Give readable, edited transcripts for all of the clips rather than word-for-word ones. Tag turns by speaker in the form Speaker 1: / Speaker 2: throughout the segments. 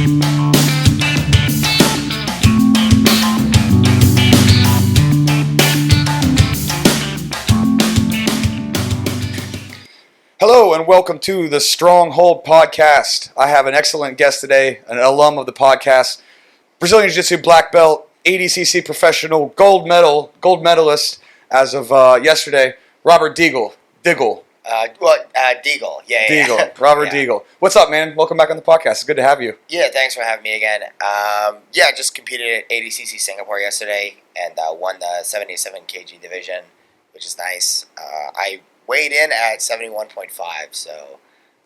Speaker 1: Hello and welcome to the Stronghold podcast. I have an excellent guest today, an alum of the podcast, Brazilian Jiu-Jitsu black belt, ADCC professional, gold medalist as of yesterday, Robert Degle.
Speaker 2: Degle. Yeah.
Speaker 1: Degle. Robert Degle. What's up, man? Welcome back on the podcast. It's good to have you.
Speaker 2: Yeah, thanks for having me again. Just competed at ADCC Singapore yesterday and won the 77 kg division, which is nice. I weighed in at 71.5, so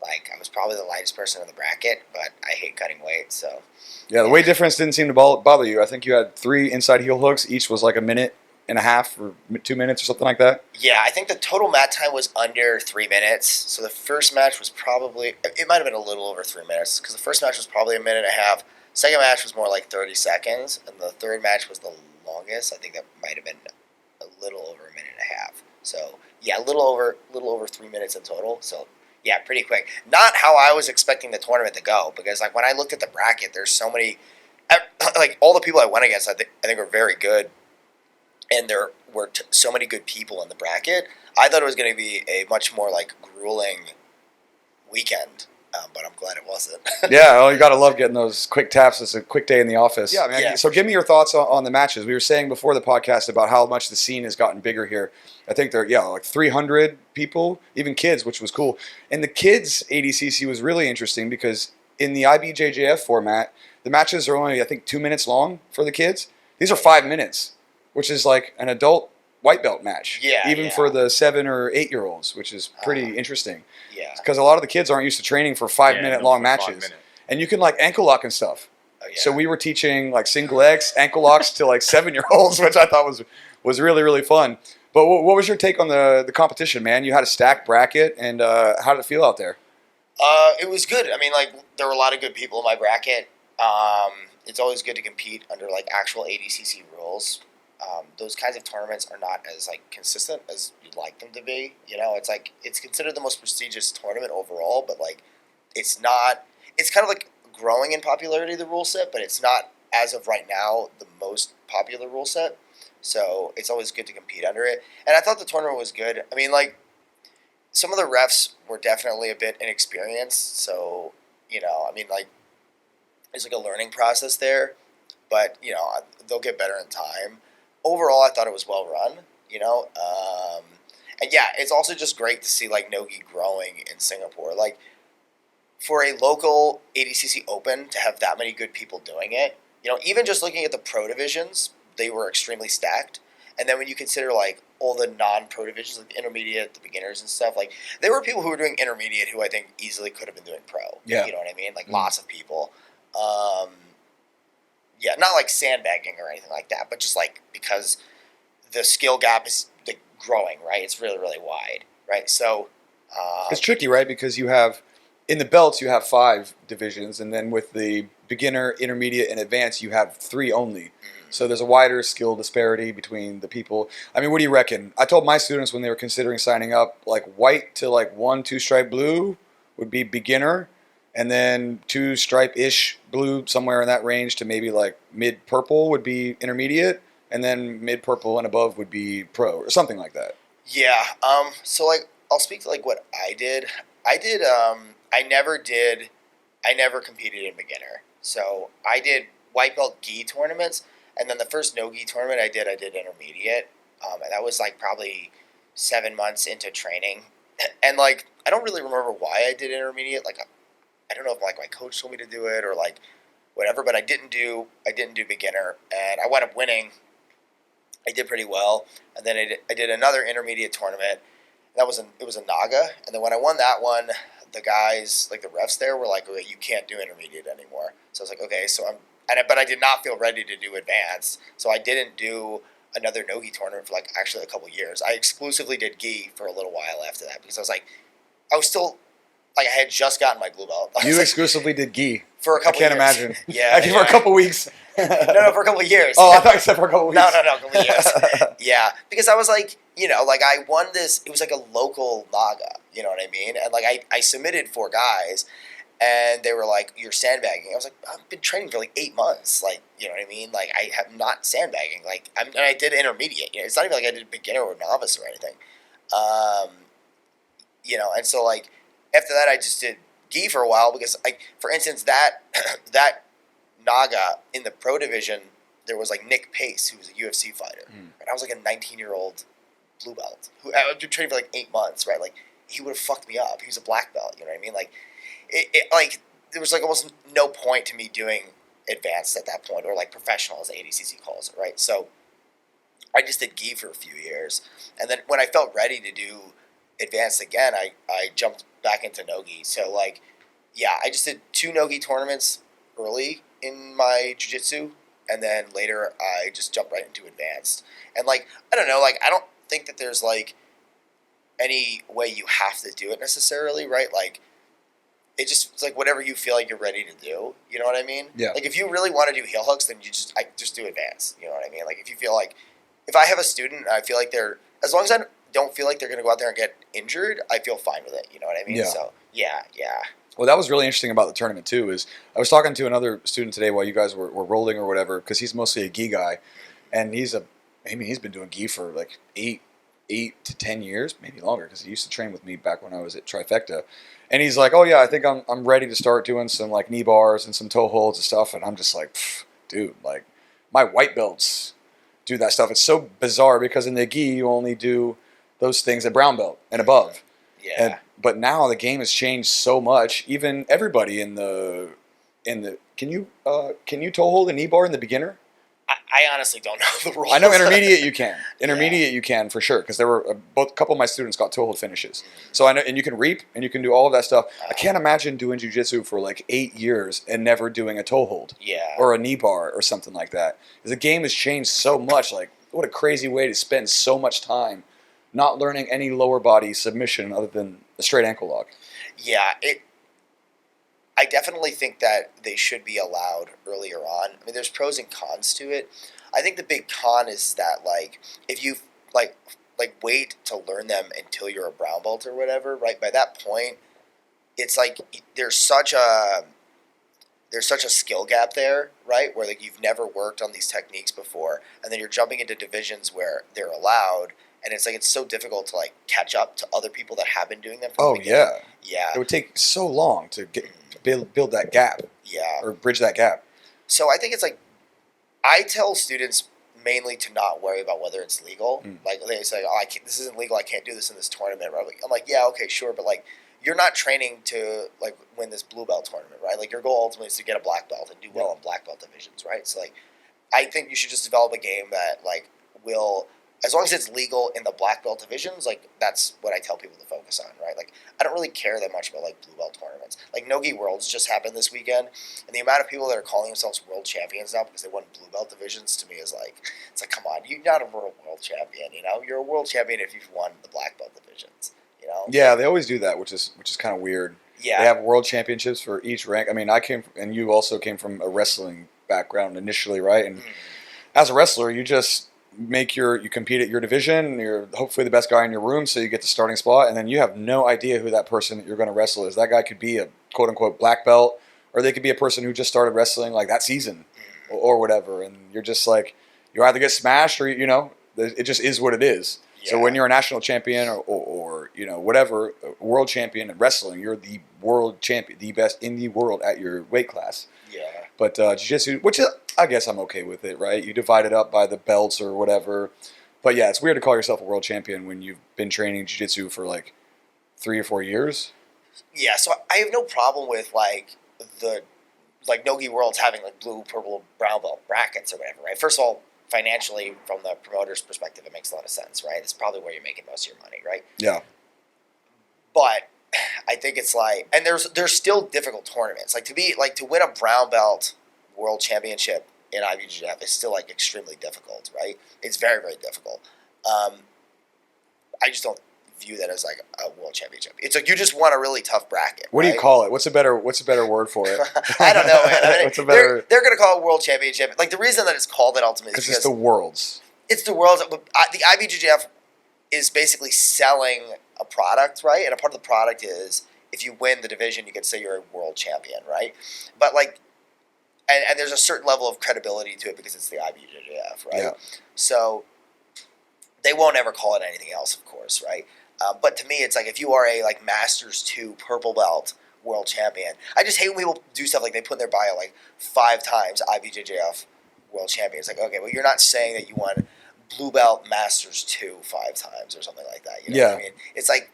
Speaker 2: I was probably the lightest person in the bracket, but I hate cutting weight, so.
Speaker 1: Yeah, the weight difference didn't seem to bother you. I think you had 3 inside heel hooks. Each was like a minute and a half or 2 minutes or something like that.
Speaker 2: Yeah, I think the total mat time was under 3 minutes. So the first match was probably, it might have been a little over 3 minutes, because the first match was probably a minute and a half. Second match was more like 30 seconds, and the third match was the longest. I think that might have been a little over a minute and a half. So yeah, a little over 3 minutes in total. So yeah, pretty quick. Not how I was expecting the tournament to go, because when I looked at the bracket, there's so many, all the people I went against, I think are very good, and there were so many good people in the bracket. I thought it was going to be a much more grueling weekend, but I'm glad it wasn't.
Speaker 1: Yeah, well, you got to love getting those quick taps. It's a quick day in the office. Yeah, man.
Speaker 2: Yeah.
Speaker 1: So give me your thoughts on the matches. We were saying before the podcast about how much the scene has gotten bigger here. I think there are 300 people, even kids, which was cool. And the kids ADCC was really interesting because in the IBJJF format, the matches are only, I think, 2 minutes long for the kids. These are 5 minutes, which is like an adult white belt match.
Speaker 2: Yeah,
Speaker 1: even for the 7 or 8 year olds, which is pretty interesting.
Speaker 2: Yeah.
Speaker 1: Because a lot of the kids aren't used to training for 5 minute long matches. And you can ankle lock and stuff.
Speaker 2: Oh, yeah.
Speaker 1: So we were teaching single X ankle locks to 7-year-olds, which I thought was really, really fun. But what was your take on the competition, man? You had a stacked bracket, and how did it feel out there?
Speaker 2: It was good. I mean, there were a lot of good people in my bracket. It's always good to compete under actual ADCC rules. Those kinds of tournaments are not as consistent as you'd like them to be. It's considered the most prestigious tournament overall, but it's not. It's kind of growing in popularity, the rule set, but it's not, as of right now, the most popular rule set. So it's always good to compete under it. And I thought the tournament was good. I mean, some of the refs were definitely a bit inexperienced. So, there's a learning process there. But, they'll get better in time. Overall, I thought it was well run, And yeah, it's also just great to see Nogi growing in Singapore. For a local ADCC Open to have that many good people doing it, even just looking at the pro divisions, they were extremely stacked. And then when you consider all the non-pro divisions, the intermediate, the beginners and stuff, there were people who were doing intermediate who I think easily could have been doing pro.
Speaker 1: Yeah.
Speaker 2: You know what I mean? Lots of people. Yeah, not sandbagging or anything like that, but just because the skill gap is growing, right? It's really, really wide, right? So
Speaker 1: it's tricky, right? Because you have in the belts you have 5 divisions, and then with the beginner, intermediate, and advanced you have 3 only. Mm-hmm. So there's a wider skill disparity between the people. I mean, what do you reckon? I told my students when they were considering signing up, white to 1 2-stripe blue would be beginner. And then 2 stripe-ish blue, somewhere in that range, to maybe mid-purple would be intermediate, and then mid-purple and above would be pro, or something like that.
Speaker 2: Yeah. So I'll speak to what I did. I never competed in beginner. So I did white belt gi tournaments, and then the first no gi tournament I did intermediate. And that was probably 7 months into training. And I don't really remember why I did intermediate. I don't know if my coach told me to do it or whatever, but I didn't do beginner, and I wound up winning. I did pretty well, and then I did another intermediate tournament. It was a Naga, and then when I won that one, the guys the refs there were okay, you can't do intermediate anymore. So I was okay, but I did not feel ready to do advanced, so I didn't do another no-gi tournament for actually a couple years. I exclusively did gi for a little while after that because I was still. I had just gotten my blue belt.
Speaker 1: You exclusively did gi
Speaker 2: for a couple.
Speaker 1: I can't
Speaker 2: years.
Speaker 1: imagine.
Speaker 2: Yeah,
Speaker 1: for a couple weeks.
Speaker 2: No, for a couple of years.
Speaker 1: Oh, I thought you said for a couple of weeks.
Speaker 2: No, a couple of years. Yeah, because I was I won this. It was a local Naga. You know what I mean? And I submitted 4 guys, And they were like, "You're sandbagging." I was like, "I've been training for like 8 months. Like, you know what I mean? Like, I have not sandbagging. Like, and I did intermediate. You know, it's not even like I did beginner or novice or anything. Um, you know, and so like after that, I just did gi for a while because, like, for instance, that that Naga in the pro division, there was like Nick Pace, who was a UFC fighter, and I was like a 19-year-old blue belt who I've been training for like 8 months, right? Like, he would have fucked me up. He was a black belt. You know what I mean? Like. Like there was like almost no point to me doing advanced at that point, or like professional as ADCC calls it, right? So I just did gi for a few years, and then when I felt ready to do advanced again, I jumped back into no-gi. So like, yeah, I just did 2 no-gi tournaments early in my jiu-jitsu, and then later I just jumped right into advanced. And like, I don't know, like I don't think that there's like any way you have to do it necessarily, right? Like, it's like whatever you feel like you're ready to do. You know what I mean?
Speaker 1: Yeah.
Speaker 2: Like if you really want to do heel hooks, then you just do advanced. You know what I mean? Like if you feel like, if I have a student and I feel like they're, as long as I don't feel like they're going to go out there and get injured, I feel fine with it. You know what I mean?
Speaker 1: Yeah.
Speaker 2: So yeah.
Speaker 1: Well, that was really interesting about the tournament too. Is I was talking to another student today while you guys were rolling or whatever, because he's mostly a gi guy, and he's been doing gi for like 8 to 10 years, maybe longer, because he used to train with me back when I was at Trifecta. And he's like, "Oh yeah, I think I'm ready to start doing some like knee bars and some toe holds and stuff." And I'm just like, dude, like my white belts do that stuff. It's so bizarre because in the gi you only do those things at brown belt and above.
Speaker 2: Yeah.
Speaker 1: But now the game has changed so much. Even everybody in the can you toe hold a knee bar in the beginner?
Speaker 2: I honestly don't know the rules.
Speaker 1: I know intermediate you can. Intermediate you can for sure, because there were a couple of my students got toe hold finishes. So I know, and you can reap and you can do all of that stuff. I can't imagine doing jiu-jitsu for like 8 years and never doing a toe hold.
Speaker 2: Yeah.
Speaker 1: Or a knee bar or something like that. The game has changed so much. Like, what a crazy way to spend so much time not learning any lower body submission other than a straight ankle lock.
Speaker 2: Yeah, I definitely think that they should be allowed earlier on. I mean, there's pros and cons to it. I think the big con is that like if you like wait to learn them until you're a brown belt or whatever, right? By that point, it's like there's such a skill gap there, right? Where like you've never worked on these techniques before, and then you're jumping into divisions where they're allowed, and it's like it's so difficult to like catch up to other people that have been doing them. From the beginning. Yeah.
Speaker 1: It would take so long to build that gap.
Speaker 2: Yeah.
Speaker 1: Or bridge that gap.
Speaker 2: So I think it's like I tell students mainly to not worry about whether it's legal. Like they say, "Oh, this isn't legal. I can't do this in this tournament." Right? I'm like, "Yeah, okay, sure," but like you're not training to like win this blue belt tournament, right? Like your goal ultimately is to get a black belt and do well in black belt divisions, right? So like I think you should just develop a game that like will, as long as it's legal in the black belt divisions, like that's what I tell people to focus on, right? Like I don't really care that much about like blue belt tournaments. Like No-Gi Worlds just happened this weekend, and the amount of people that are calling themselves world champions now because they won blue belt divisions, to me is like, it's like, come on, you're not a world champion, you know? You're a world champion if you've won the black belt divisions, you know?
Speaker 1: Yeah, they always do that, which is kind of weird.
Speaker 2: Yeah.
Speaker 1: They have world championships for each rank. I mean, and you also came from a wrestling background initially, right? And as a wrestler, you just you compete at your division. You're hopefully the best guy in your room, so you get the starting spot, and then you have no idea who that person that you're going to wrestle is. That guy could be a quote unquote black belt, or they could be a person who just started wrestling like that season, or whatever. And you're just like, you either get smashed or it just is what it is. Yeah. So when you're a national champion or whatever, world champion in wrestling, you're the world champion, the best in the world at your weight class.
Speaker 2: Yeah.
Speaker 1: But jiu-jitsu, which I guess I'm okay with it, right? You divide it up by the belts or whatever. But yeah, it's weird to call yourself a world champion when you've been training jiu-jitsu for like 3 or 4 years. Yeah,
Speaker 2: so I have no problem with like the No-Gi Worlds having like blue, purple, brown belt brackets or whatever, right? First of all, financially, from the promoter's perspective, it makes a lot of sense, right? It's probably where you're making most of your money, right?
Speaker 1: Yeah.
Speaker 2: But I think it's like, and there's still difficult tournaments. Like to win a brown belt world championship in IBJJF is still like extremely difficult, right? It's very, very difficult. I just don't view that as like a world championship. It's like you just won a really tough bracket.
Speaker 1: What do you call it? What's a better word for it?
Speaker 2: I don't know, man. I mean,
Speaker 1: they're
Speaker 2: going to call it world championship. Like the reason that it's called that ultimately is because
Speaker 1: it's the worlds.
Speaker 2: It's the worlds. The IBJJF is basically selling a product, right? And a part of the product is if you win the division, you could say you're a world champion, right? But like, and there's a certain level of credibility to it because it's the IBJJF, right?
Speaker 1: Yeah.
Speaker 2: So they won't ever call it anything else, of course, right? But to me, it's like if you are a like Masters 2 purple belt world champion, I just hate when people do stuff like they put in their bio like 5 times IBJJF world champion. It's like, okay, well, you're not saying that you won blue belt Masters 2 5 times or something like that. You know what I mean? It's like,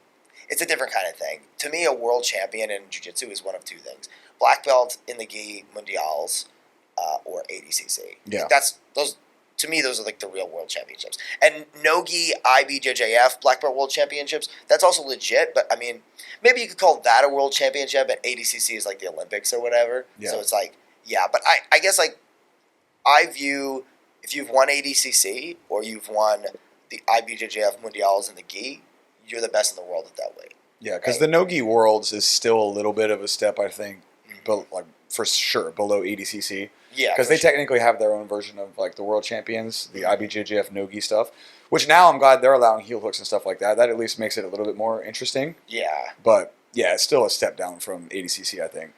Speaker 2: it's a different kind of thing. To me, a world champion in jiu-jitsu is one of 2 things: black belt in the gi mundials, or ADCC.
Speaker 1: Yeah.
Speaker 2: Like that's those. To me, those are like the real world championships. And no-gi IBJJF Black Belt World Championships, that's also legit, but I mean, maybe you could call that a world championship, and ADCC is like the Olympics or whatever.
Speaker 1: Yeah.
Speaker 2: So it's like, yeah, but I guess like, I view, if you've won ADCC or you've won the IBJJF Mundials in the gi, you're the best in the world at that weight.
Speaker 1: Yeah, because
Speaker 2: Right?
Speaker 1: the no-gi worlds is still a little bit of a step, I think, but like for sure below ADCC.
Speaker 2: Yeah.
Speaker 1: Because they technically have their own version of like the world champions, the IBJJF no-gi stuff. Which now I'm glad they're allowing heel hooks and stuff like that. That at least makes it a little bit more interesting.
Speaker 2: Yeah.
Speaker 1: But yeah, it's still a step down from ADCC, I think.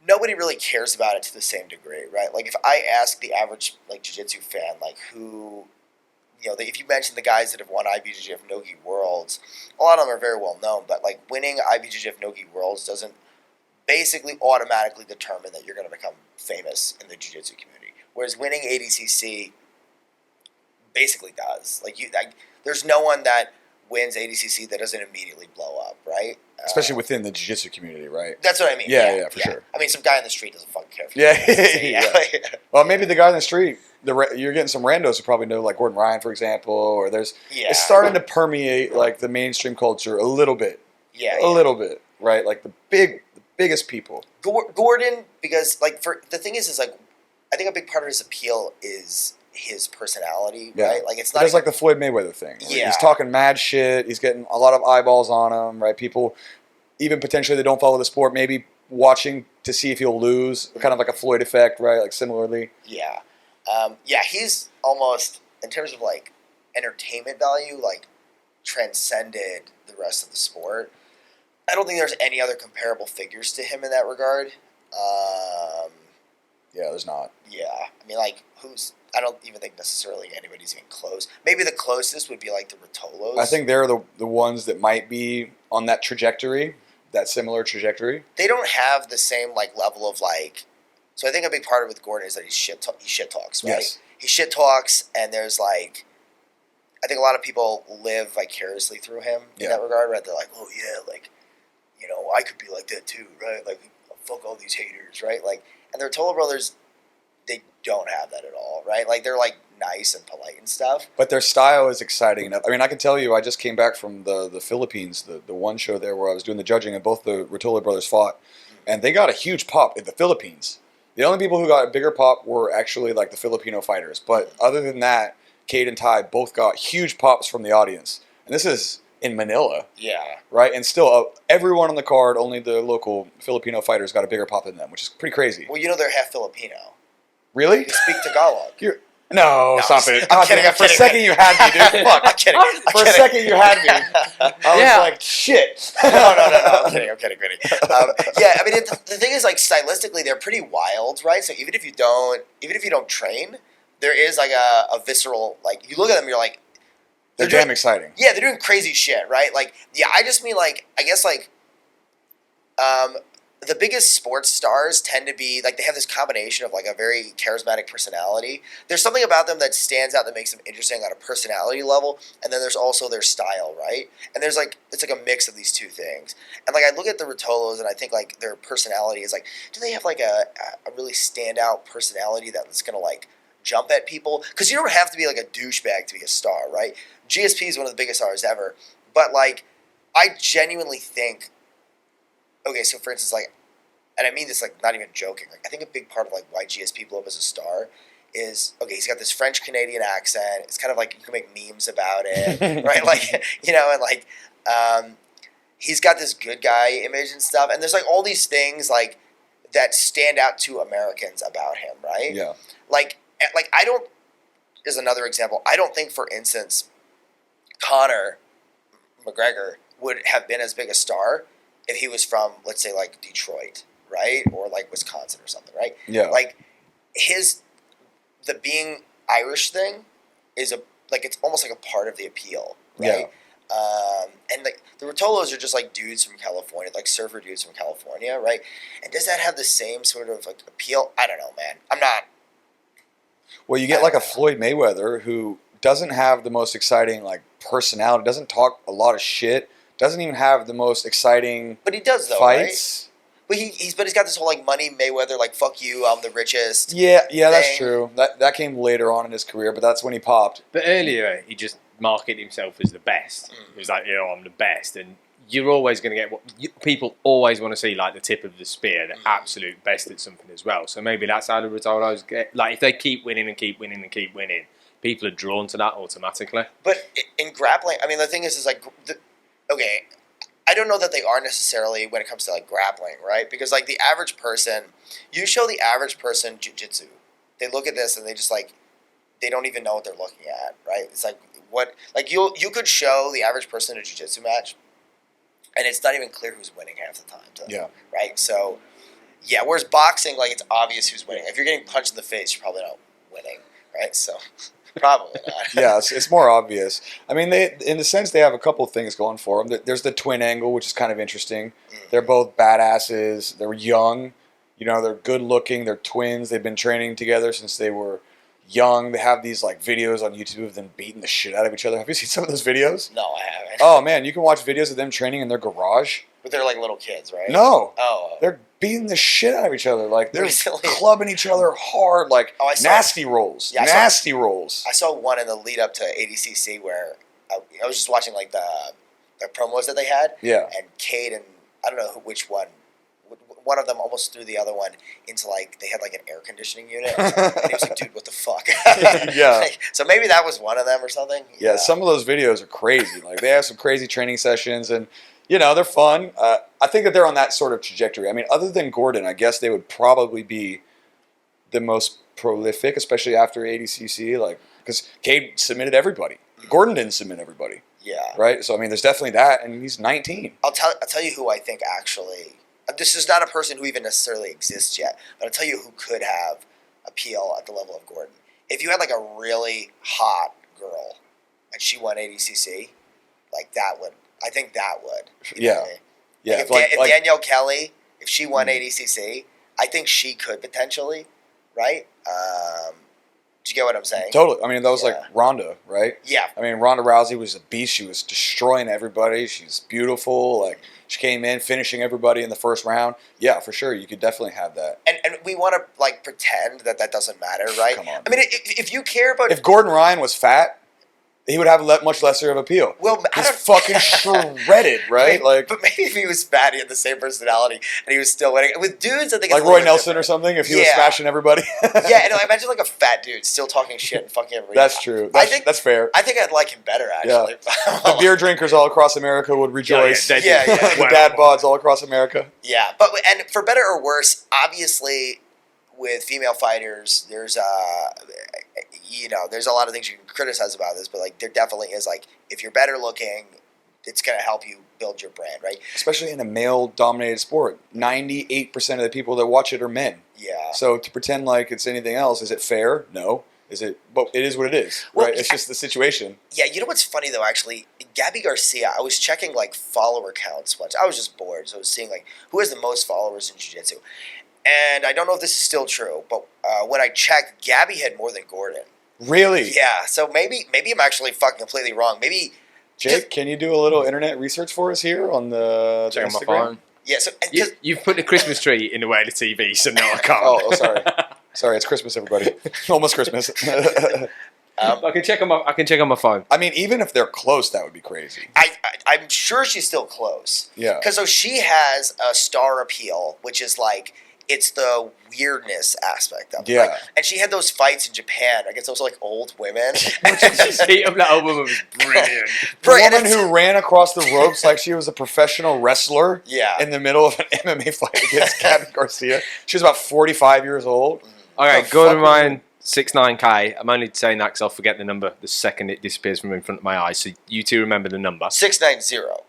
Speaker 2: Nobody really cares about it to the same degree, right? Like if I ask the average like jiu-jitsu fan, like who, you know, if you mention the guys that have won IBJJF no-gi worlds, a lot of them are very well known, but like winning IBJJF no-gi worlds doesn't basically automatically determine that you're going to become famous in the jiu-jitsu community. Whereas winning ADCC basically does. Like there's no one that wins ADCC that doesn't immediately blow up, right?
Speaker 1: Especially within the jiu-jitsu community, right?
Speaker 2: That's what I mean.
Speaker 1: Yeah, for sure.
Speaker 2: I mean, some guy in the street doesn't fucking care.
Speaker 1: Yeah. Well, maybe the guy in the street, you're getting some randos who probably know, like Gordon Ryan, for example, or it's starting to permeate like the mainstream culture a little bit. A little bit, right? Like the biggest people.
Speaker 2: Gordon, because like the thing is like, I think a big part of his appeal is his personality, right? Like it's not
Speaker 1: like the Floyd Mayweather thing.
Speaker 2: Yeah.
Speaker 1: He's talking mad shit. He's getting a lot of eyeballs on him, right? People, even potentially that don't follow the sport, maybe watching to see if he'll lose, kind of like a Floyd effect, right? Like similarly.
Speaker 2: Yeah. He's almost, in terms of like entertainment value, like transcended the rest of the sport. I don't think there's any other comparable figures to him in that regard.
Speaker 1: Yeah, there's not.
Speaker 2: Yeah. I mean, like, I don't even think necessarily anybody's even close. Maybe the closest would be like the Rotolos.
Speaker 1: I think they're the ones that might be on that trajectory, that similar trajectory.
Speaker 2: They don't have the same like level of like. So I think a big part of it with Gordon is that he shit talks, right? Yes. He shit talks, and there's like, I think a lot of people live vicariously through him in that regard, right? They're like, oh yeah, like, you know, I could be like that too, right? Like, fuck all these haters, right? Like, and the Rotolo brothers, they don't have that at all, right? Like, they're like nice and polite and stuff.
Speaker 1: But their style is exciting enough. I mean, I can tell you, I just came back from the Philippines, the one show there where I was doing the judging, and both the Rotolo brothers fought, and they got a huge pop in the Philippines. The only people who got a bigger pop were actually like the Filipino fighters. But other than that, Cade and Ty both got huge pops from the audience. And this is in Manila.
Speaker 2: Yeah.
Speaker 1: Right? And still, everyone on the card, only the local Filipino fighters got a bigger pop than them, which is pretty crazy.
Speaker 2: Well, you know they're half Filipino.
Speaker 1: Really?
Speaker 2: They speak Tagalog.
Speaker 1: No, stop it.
Speaker 2: I'm kidding.
Speaker 1: For a second you had me, dude. Fuck.
Speaker 2: I'm kidding.
Speaker 1: For a second you had me. I was like, shit.
Speaker 2: No. I'm kidding. Yeah, I mean, the thing is, like, stylistically, they're pretty wild, right? So even if you don't train, there is like a visceral, like, you look at them, you're like,
Speaker 1: they're damn exciting.
Speaker 2: Yeah, they're doing crazy shit, right? Like, yeah, I just mean, like, I guess, like, the biggest sports stars tend to be, like, they have this combination of, like, a very charismatic personality. There's something about them that stands out that makes them interesting on a personality level, and then there's also their style, right? And there's, like, it's like a mix of these two things. And, like, I look at the Rotolos, and I think, like, their personality is, like, do they have, like, a really standout personality that's going to, like, jump at people? Because you don't have to be, like, a douchebag to be a star, right? GSP is one of the biggest stars ever. But, like, I genuinely think, okay, so for instance, like, and I mean this, like, not even joking, like, I think a big part of, like, why GSP blew up as a star is, okay, he's got this French-Canadian accent, it's kind of like, you can make memes about it, right, like, you know, and, like, he's got this good guy image and stuff, and there's, like, all these things, like, that stand out to Americans about him, right?
Speaker 1: Yeah.
Speaker 2: Like, I don't, is another example, I don't think, for instance, Conor McGregor would have been as big a star if he was from, let's say, like Detroit, right, or like Wisconsin or something, right?
Speaker 1: Yeah.
Speaker 2: Like the being Irish thing is it's almost like a part of the appeal, right? And like the Rotolos are just like dudes from California, like surfer dudes from California, right? And does that have the same sort of like appeal? I don't know, man. I'm not.
Speaker 1: Well, you get like a Floyd Mayweather who doesn't have the most exciting like personality, doesn't talk a lot of shit, doesn't even have the most exciting
Speaker 2: But he does though,
Speaker 1: fights.
Speaker 2: Right? But he's got this whole like money Mayweather, like fuck you, I'm the richest.
Speaker 1: Yeah, that's
Speaker 2: thing.
Speaker 1: true. That came later on in his career, but that's when he popped.
Speaker 3: But earlier, he just marketed himself as the best. He was like, I'm the best. And you're always going to get people always want to see, like the tip of the spear, the absolute best at something as well. So maybe that's how the Rotolos get. Like if they keep winning and keep winning and keep winning, people are drawn to that automatically.
Speaker 2: But in grappling, I mean, the thing is like, okay, I don't know that they are necessarily when it comes to like grappling, right? Because like the average person, you show the average person jiu-jitsu, they look at this and they just like, they don't even know what they're looking at, right? It's like what, like you could show the average person a jiu-jitsu match, and it's not even clear who's winning half the time.
Speaker 1: Yeah.
Speaker 2: Right. So, yeah. Whereas boxing, like it's obvious who's winning. If you're getting punched in the face, you're probably not winning, right? So, probably not.
Speaker 1: Yeah, it's more obvious. I mean, they in the sense they have a couple of things going for them. There's the twin angle, which is kind of interesting. They're both badasses. They're young. You know, they're good looking. They're twins. They've been training together since they were young. They have these like videos on YouTube of them beating the shit out of each other. Have you seen some of those videos?
Speaker 2: No, I haven't.
Speaker 1: Oh man, you can watch videos of them training in their garage.
Speaker 2: But they're like little kids, right?
Speaker 1: No.
Speaker 2: Oh.
Speaker 1: They're beating the shit out of each other. Like they're
Speaker 2: Recently.
Speaker 1: clubbing each other hard. Like nasty rolls.
Speaker 2: Yeah,
Speaker 1: nasty rolls.
Speaker 2: I saw one in the lead up to ADCC where I was just watching like the promos that they had.
Speaker 1: Yeah.
Speaker 2: And Cade and I don't know which one. One of them almost threw the other one into like they had like an air conditioning unit, and he was like, "Dude, what the fuck?"
Speaker 1: Yeah.
Speaker 2: Like, so maybe that was one of them or something.
Speaker 1: Yeah, some of those videos are crazy. Like they have some crazy training sessions, and you know they're fun. I think that they're on that sort of trajectory. I mean, other than Gordon, I guess they would probably be the most prolific, especially after ADCC. Like because Cade submitted everybody. Gordon didn't submit everybody.
Speaker 2: Yeah.
Speaker 1: Right. So I mean, there's definitely that, and he's 19.
Speaker 2: I'll tell you who I think actually. This is not a person who even necessarily exists yet, but I'll tell you who could have appeal at the level of Gordon. If you had like a really hot girl and she won ADCC, like that would, I think that would.
Speaker 1: Yeah.
Speaker 2: I mean?
Speaker 1: Yeah.
Speaker 2: Like if Danielle Kelly, if she won ADCC, I think she could potentially, right? Do you get what I'm saying?
Speaker 1: Totally. I mean, that was like Ronda, right?
Speaker 2: Yeah.
Speaker 1: I mean, Ronda Rousey was a beast. She was destroying everybody. She's beautiful. Like, she came in, finishing everybody in the first round. Yeah, for sure. You could definitely have that.
Speaker 2: And we want to, like, pretend that doesn't matter, right?
Speaker 1: Come on.
Speaker 2: I mean, if you care about...
Speaker 1: If Gordon Ryan was fat, he would have much lesser of appeal.
Speaker 2: Well,
Speaker 1: he's fucking shredded, right? Like,
Speaker 2: but maybe if he was fat, he had the same personality, and he was still winning. With dudes, I think
Speaker 1: like
Speaker 2: it's
Speaker 1: Roy Nelson or something. If he was smashing everybody,
Speaker 2: yeah. And I imagine like a fat dude still talking shit and fucking everybody.
Speaker 1: That's true. That's fair.
Speaker 2: I think I'd like him better actually.
Speaker 1: Yeah. The beer drinkers all across America would rejoice.
Speaker 2: Yeah.
Speaker 1: The dad bods all across America.
Speaker 2: Yeah, but and for better or worse, obviously, with female fighters, there's there's a lot of things you can criticize about this, but like there definitely is like if you're better looking, it's gonna help you build your brand, right?
Speaker 1: Especially in a male-dominated sport, 98% of the people that watch it are men.
Speaker 2: Yeah.
Speaker 1: So to pretend like it's anything else, is it fair? No. Is it? But it is what it is,
Speaker 2: Well,
Speaker 1: right? It's just the situation.
Speaker 2: Yeah, you know what's funny though? Actually, Gabby Garcia. I was checking like follower counts once. I was just bored, so I was seeing like who has the most followers in jiu-jitsu. And I don't know if this is still true, but when I checked, Gabby had more than Gordon.
Speaker 1: Really?
Speaker 2: Yeah. So maybe I'm actually fucking completely wrong. Maybe.
Speaker 1: Jake, can you do a little internet research for us here on the
Speaker 3: Check on
Speaker 1: Instagram?
Speaker 3: my phone.
Speaker 2: Yeah. So
Speaker 3: you've put the Christmas tree in the way of the TV, so no, I can't.
Speaker 1: Oh, sorry. Sorry, it's Christmas, everybody. Almost Christmas.
Speaker 3: I can check on my phone.
Speaker 1: I mean, even if they're close, that would be crazy.
Speaker 2: I'm sure she's still close.
Speaker 1: Yeah.
Speaker 2: Because so she has a star appeal, which is like it's the weirdness aspect of it.
Speaker 1: Yeah.
Speaker 2: Like, and she had those fights in Japan against those like old women.
Speaker 3: That old woman was brilliant.
Speaker 1: The woman who ran across the ropes like she was a professional wrestler in the middle of an MMA fight against Gabby Garcia. She was about 45 years old.
Speaker 3: Okay, Gordon Ryan, 69K. I'm only saying that because I'll forget the number the second it disappears from in front of my eyes. So you two remember the number.
Speaker 2: 690.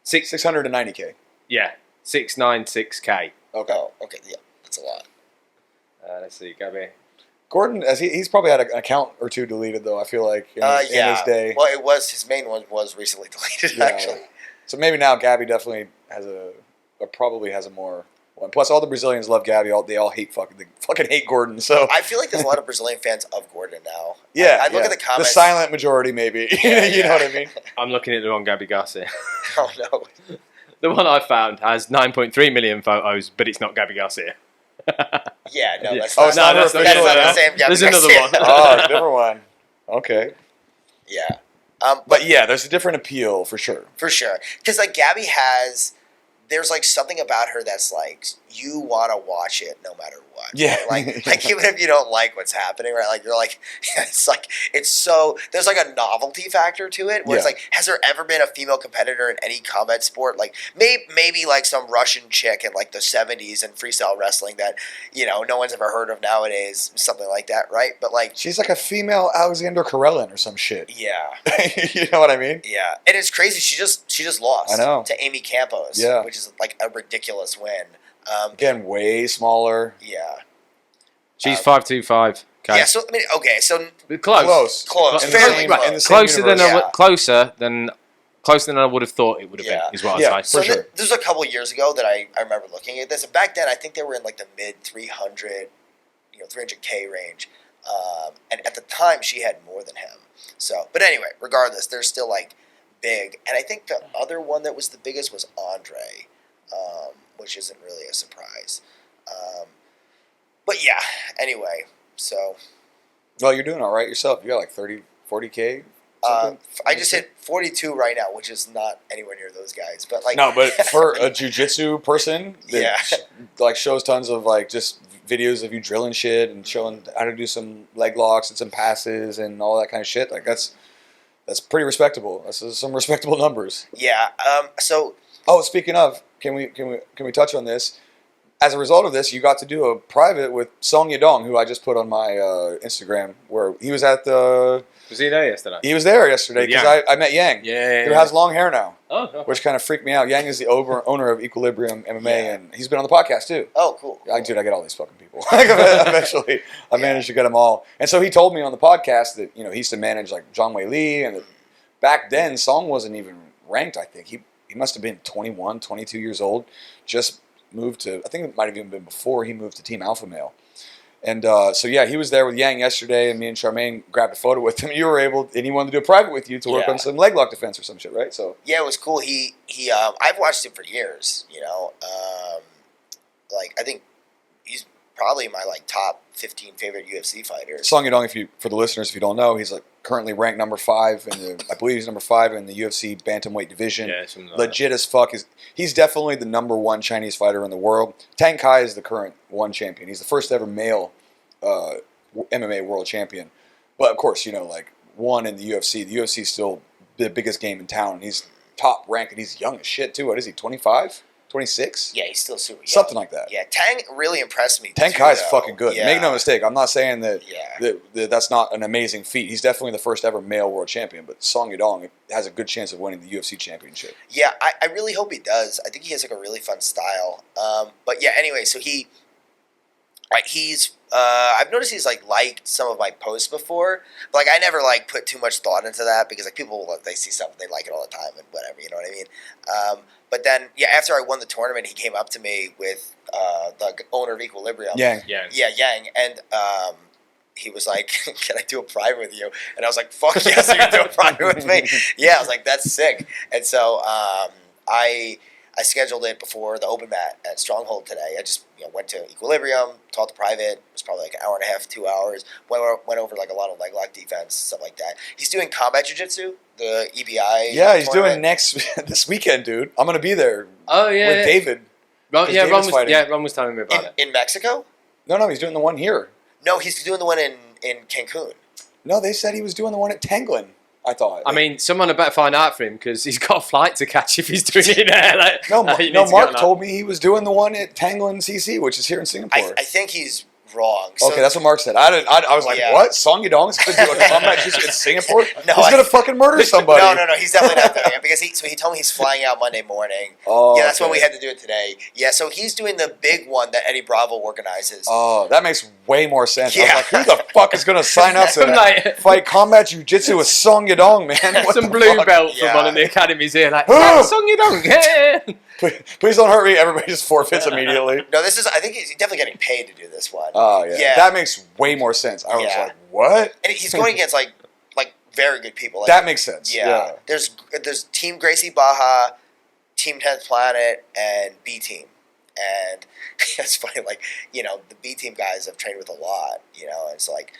Speaker 1: 690K.
Speaker 3: Yeah. 696K.
Speaker 1: Okay.
Speaker 2: Oh, okay, yeah, that's a lot.
Speaker 3: Let's see, Gabby.
Speaker 1: Gordon, he's probably had an account or two deleted though. I feel like in his day.
Speaker 2: Well, it was his main one was recently deleted actually.
Speaker 1: So maybe now Gabby definitely has probably has a more one. Plus, all the Brazilians love Gabby. They all hate they fucking hate Gordon. So
Speaker 2: I feel like there's a lot of Brazilian fans of Gordon now.
Speaker 1: yeah,
Speaker 2: I look at the comments.
Speaker 1: The silent majority, maybe. You know what I mean?
Speaker 3: I'm looking at the wrong Gabby Garcia.
Speaker 2: Oh no.
Speaker 3: The one I found has 9.3 million photos, but it's not Gabby Garcia.
Speaker 2: Yeah, no, that's
Speaker 1: Oh,
Speaker 2: not,
Speaker 1: it's not her
Speaker 2: that's not
Speaker 1: official,
Speaker 2: the same.
Speaker 3: There's another one.
Speaker 1: Oh, different one. Okay.
Speaker 2: Yeah.
Speaker 1: But yeah, there's a different appeal for sure.
Speaker 2: For sure. Because, like, Gabby there's, like, something about her that's, like, you want to watch it no matter what.
Speaker 1: Yeah.
Speaker 2: Like, even if you don't like what's happening, right? Like, you're like, it's so, there's, like, a novelty factor to it where it's like, has there ever been a female competitor in any combat sport? Like, maybe like, some Russian chick in, like, the 70s in freestyle wrestling that, no one's ever heard of nowadays, something like that, right? But, like,
Speaker 1: She's like a female Alexander Karelin or some shit.
Speaker 2: yeah.
Speaker 1: You know what I mean?
Speaker 2: Yeah. And it's crazy. She just lost
Speaker 1: I know.
Speaker 2: to Amy Campos, which is, like, a ridiculous win.
Speaker 1: Again, way smaller.
Speaker 2: Yeah.
Speaker 3: She's 525.
Speaker 2: Yeah, so I mean, okay, so
Speaker 3: Close.
Speaker 2: close,
Speaker 1: In the
Speaker 2: fairly
Speaker 1: same-
Speaker 2: close.
Speaker 1: in the same
Speaker 3: Closer than I would have thought it would have been. Is what I'd say.
Speaker 2: So
Speaker 1: for sure.
Speaker 2: this was a couple years ago that I remember looking at this, and back then I think they were in like the mid 300, 300K range, and at the time she had more than him. So, but anyway, regardless, they're still like big, and I think the other one that was the biggest was Andre, which isn't really a surprise. But yeah, anyway, so.
Speaker 1: Well, you're doing all right yourself. You got like 30, 40K?
Speaker 2: I just hit 42 right now, which is not anywhere near those guys. But like,
Speaker 1: No, but for a jiu-jitsu person that
Speaker 2: Yeah.
Speaker 1: like shows tons of like just videos of you drilling shit and showing how to do some leg locks and some passes and all that kind of shit, like that's pretty respectable. That's some respectable numbers.
Speaker 2: yeah. So
Speaker 1: Oh, speaking of, can we touch on this? As a result of this, you got to do a private with Song Yadong, who I just put on my Instagram, where he was at the.
Speaker 3: Was he there yesterday?
Speaker 1: He was there yesterday because I met Yang, who has long hair now, which kind of freaked me out. Yang is the owner of Equilibrium MMA, and he's been on the podcast too.
Speaker 2: oh, cool.
Speaker 1: I get all these fucking people. Eventually, I managed to get them all. And so he told me on the podcast that he used to manage like Zhang Wei Li, and that back then Song wasn't even ranked. I think he must have been 21, 22 years old. Just moved to, I think it might have even been before he moved to Team Alpha Male. And so yeah, he was there with Yang yesterday, and me and Charmaine grabbed a photo with him. You were able, and he wanted to do a private with you to work on some leg lock defense or some shit, right? So
Speaker 2: Yeah, it was cool. He I've watched him for years. Like I think he's probably my like top 15 favorite UFC fighters.
Speaker 1: Song Yadong, for the listeners, if you don't know, he's like currently ranked number 5 I believe he's number 5 in the UFC bantamweight division.
Speaker 3: Yeah, something like
Speaker 1: Legit as fuck. He's definitely the number 1 Chinese fighter in the world. Tang Kai is the current one champion. He's the first ever male MMA world champion. But of course, like one in the UFC. The UFC is still the biggest game in town. He's top ranked, and he's young as shit too. What is he? 25, 26?
Speaker 2: Yeah, he's still super young.
Speaker 1: Something like that.
Speaker 2: Yeah, Tang really impressed me.
Speaker 1: Tang
Speaker 2: too,
Speaker 1: Kai is
Speaker 2: though.
Speaker 1: fucking good.
Speaker 2: Yeah.
Speaker 1: Make no mistake. I'm not saying that,
Speaker 2: Yeah.
Speaker 1: that's not an amazing feat. He's definitely the first ever male world champion. But Song Yadong has a good chance of winning the UFC championship.
Speaker 2: Yeah, I really hope he does. I think he has like a really fun style. But yeah, anyway, so he's I've noticed he's like liked some of my posts before, but like I never like put too much thought into that because like people they see stuff and they like it all the time and whatever, you know what I mean? But then after I won the tournament, he came up to me with the owner of Equilibrium.
Speaker 1: Yang.
Speaker 2: Yeah, Yang, and he was like, "Can I do a private with you?" And I was like, "Fuck yes, you can do a private with me." Yeah, I was like, "That's sick." And so I scheduled it before the open mat at Stronghold today. I just went to Equilibrium, taught the private. It was probably like an hour and a half, 2 hours. Went over like a lot of leg lock defense, stuff like that. He's doing combat jiu-jitsu, the EBI.
Speaker 1: Yeah, he's
Speaker 2: tournament.
Speaker 1: doing this weekend, dude. I'm gonna be there.
Speaker 3: Oh yeah,
Speaker 1: with David.
Speaker 3: Ron
Speaker 1: fighting.
Speaker 3: was telling me about it.
Speaker 2: In Mexico.
Speaker 1: No, he's doing the one here.
Speaker 2: No, he's doing the one in Cancun.
Speaker 1: No, they said he was doing the one at Tanglin. I thought.
Speaker 3: I mean, someone had better find out for him because he's got a flight to catch if he's doing it there. Like,
Speaker 1: no,
Speaker 3: you need to
Speaker 1: Mark
Speaker 3: go
Speaker 1: told me he was doing the one at Tanglin CC, which is here in Singapore.
Speaker 2: I think he's wrong. So,
Speaker 1: Okay, that's what Mark said. I was like,
Speaker 2: Yeah.
Speaker 1: what? Song Yadong is going to do a combat jiu-jitsu in Singapore?
Speaker 2: No,
Speaker 1: He's going to fucking murder somebody.
Speaker 2: No. He's definitely not doing it because he told me he's flying out Monday morning.
Speaker 1: Oh,
Speaker 2: yeah, that's
Speaker 1: okay.
Speaker 2: why we had to do it today. Yeah, so he's doing the big one that Eddie Bravo organizes.
Speaker 1: Oh, that makes way more sense.
Speaker 2: Yeah.
Speaker 1: I was like, who the fuck is going to sign up to
Speaker 3: Like-
Speaker 1: fight combat jiu-jitsu with Song Yadong, man? What
Speaker 3: Some
Speaker 1: the
Speaker 3: blue
Speaker 1: fuck?
Speaker 3: belt from
Speaker 2: Yeah.
Speaker 3: one of the academies here, like,
Speaker 1: Oh!
Speaker 3: Song Yadong, yeah.
Speaker 1: Please don't hurt me. Everybody just forfeits immediately.
Speaker 2: No, I think he's definitely getting paid to do this one.
Speaker 1: Oh, yeah.
Speaker 2: Yeah.
Speaker 1: That makes way more sense. I was
Speaker 2: Yeah.
Speaker 1: like, what?
Speaker 2: And he's going against like very good people. Like,
Speaker 1: That makes sense.
Speaker 2: yeah. There's Team Gracie Baja, Team 10th Planet, and B Team. And it's funny, like, the B Team guys I've trained with a lot, and it's like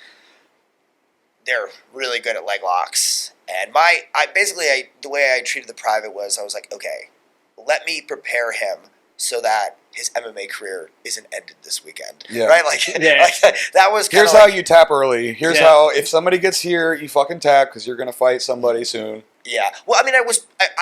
Speaker 2: they're really good at leg locks. And the way I treated the private was I was like, okay, let me prepare him so that his MMA career isn't ended this weekend.
Speaker 1: Yeah.
Speaker 2: Right? Like,
Speaker 3: Yeah.
Speaker 2: like that was kind
Speaker 1: Here's
Speaker 2: of
Speaker 1: how you tap early. Here's
Speaker 3: Yeah.
Speaker 1: how, if somebody gets here, you fucking tap because you're going to fight somebody soon.
Speaker 2: Yeah. Well, I mean,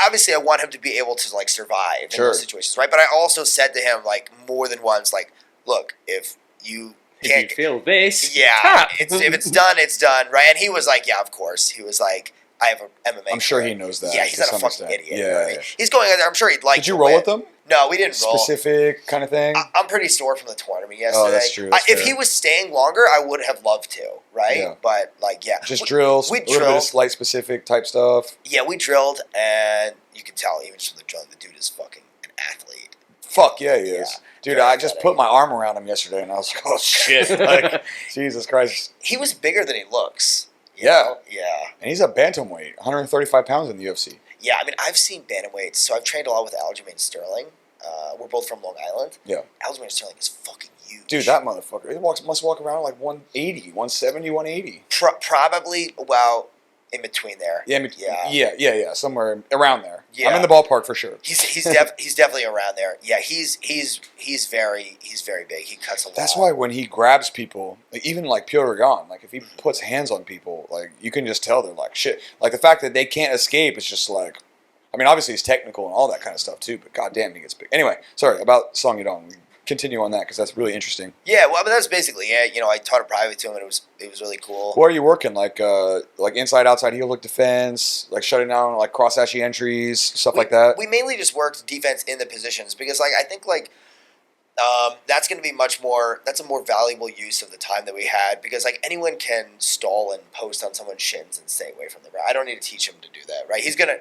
Speaker 2: obviously I want him to be able to like survive
Speaker 1: Sure.
Speaker 2: in those situations, right? But I also said to him like more than once, like, look, if you
Speaker 3: If
Speaker 2: can't,
Speaker 3: you feel this,
Speaker 2: yeah,
Speaker 3: tap.
Speaker 2: if it's done, it's done, right? And he was like, yeah, of course. He was like, I have an MMA.
Speaker 1: I'm sure he
Speaker 2: career.
Speaker 1: knows that.
Speaker 2: Yeah, he's
Speaker 1: to
Speaker 2: not a
Speaker 1: some
Speaker 2: fucking
Speaker 1: extent.
Speaker 2: idiot.
Speaker 1: Yeah,
Speaker 2: right?
Speaker 1: yeah.
Speaker 2: He's going in there. I'm sure he'd like.
Speaker 1: Did you
Speaker 2: to
Speaker 1: roll
Speaker 2: win.
Speaker 1: with them?
Speaker 2: No, we didn't roll.
Speaker 1: Specific kind of thing?
Speaker 2: I'm pretty sore from the tournament yesterday.
Speaker 1: Oh, that's true. That's
Speaker 2: If
Speaker 1: fair.
Speaker 2: he was staying longer, I would have loved to, right?
Speaker 1: Yeah.
Speaker 2: But like, yeah,
Speaker 1: Just drills,
Speaker 2: we
Speaker 1: a little bit
Speaker 2: drilled.
Speaker 1: of slight specific type stuff.
Speaker 2: Yeah, we drilled, and you can tell even just from the drilling, the dude is fucking an athlete.
Speaker 1: Fuck yeah, he is.
Speaker 2: Yeah.
Speaker 1: Dude,
Speaker 2: Very
Speaker 1: I just
Speaker 2: athletic.
Speaker 1: put my arm around him yesterday, and I was like, oh shit. Like, Jesus Christ.
Speaker 2: He was bigger than he looks. you
Speaker 1: Yeah.
Speaker 2: know? Yeah.
Speaker 1: And he's a bantamweight, 135 pounds in the UFC.
Speaker 2: Yeah, I mean, I've seen bantamweights. So I've trained a lot with Aljamain Sterling. We're both from Long Island.
Speaker 1: Yeah.
Speaker 2: Aljamain Sterling is fucking huge.
Speaker 1: Dude, that motherfucker, he must walk around like 180, 170, 180.
Speaker 2: Probably, well, in between there.
Speaker 1: Yeah, I mean,
Speaker 2: Yeah.
Speaker 1: yeah, somewhere around there.
Speaker 2: Yeah.
Speaker 1: I'm in the ballpark for sure.
Speaker 2: He's definitely around there. Yeah, he's very big. He cuts a lot.
Speaker 1: That's why when he grabs people, like, even like Piotr Jan, like if he puts hands on people, like you can just tell they're like shit. Like the fact that they can't escape is just like, I mean, obviously he's technical and all that kind of stuff too, but goddamn, he gets big. Anyway, sorry about Song Yadong. Continue on that because that's really interesting.
Speaker 2: Yeah, well, I mean, that's basically it. I taught a private to him, and it was really cool.
Speaker 1: What are you working like inside, outside heel hook defense, like shutting down like cross ashy entries, stuff like that?
Speaker 2: We mainly just worked defense in the positions because, like, I think like that's going to be much more. That's a more valuable use of the time that we had because like anyone can stall and post on someone's shins and stay away from the ground. I don't need to teach him to do that, right? He's gonna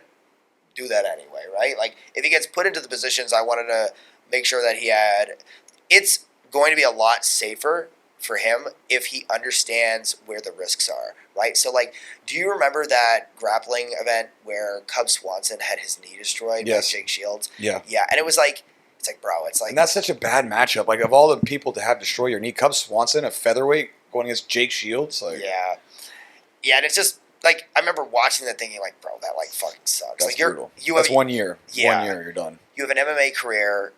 Speaker 2: do that anyway, right? Like if he gets put into the positions, I wanted to make sure that he had. It's going to be a lot safer for him if he understands where the risks are, right? So, like, do you remember that grappling event where Cub Swanson had his knee destroyed
Speaker 1: Yes.
Speaker 2: by Jake Shields?
Speaker 1: Yeah.
Speaker 2: Yeah, and it was like, bro, it's like,
Speaker 1: And that's such a bad matchup. Like of all the people to have destroy your knee, Cub Swanson, a featherweight, going against Jake Shields, like
Speaker 2: yeah, and it's just like I remember watching that thinking like, bro, that like fucking sucks.
Speaker 1: that's
Speaker 2: Like
Speaker 1: brutal.
Speaker 2: you
Speaker 1: That's
Speaker 2: have
Speaker 1: 1 year.
Speaker 2: Yeah.
Speaker 1: 1 year, you're done.
Speaker 2: you have an MMA career,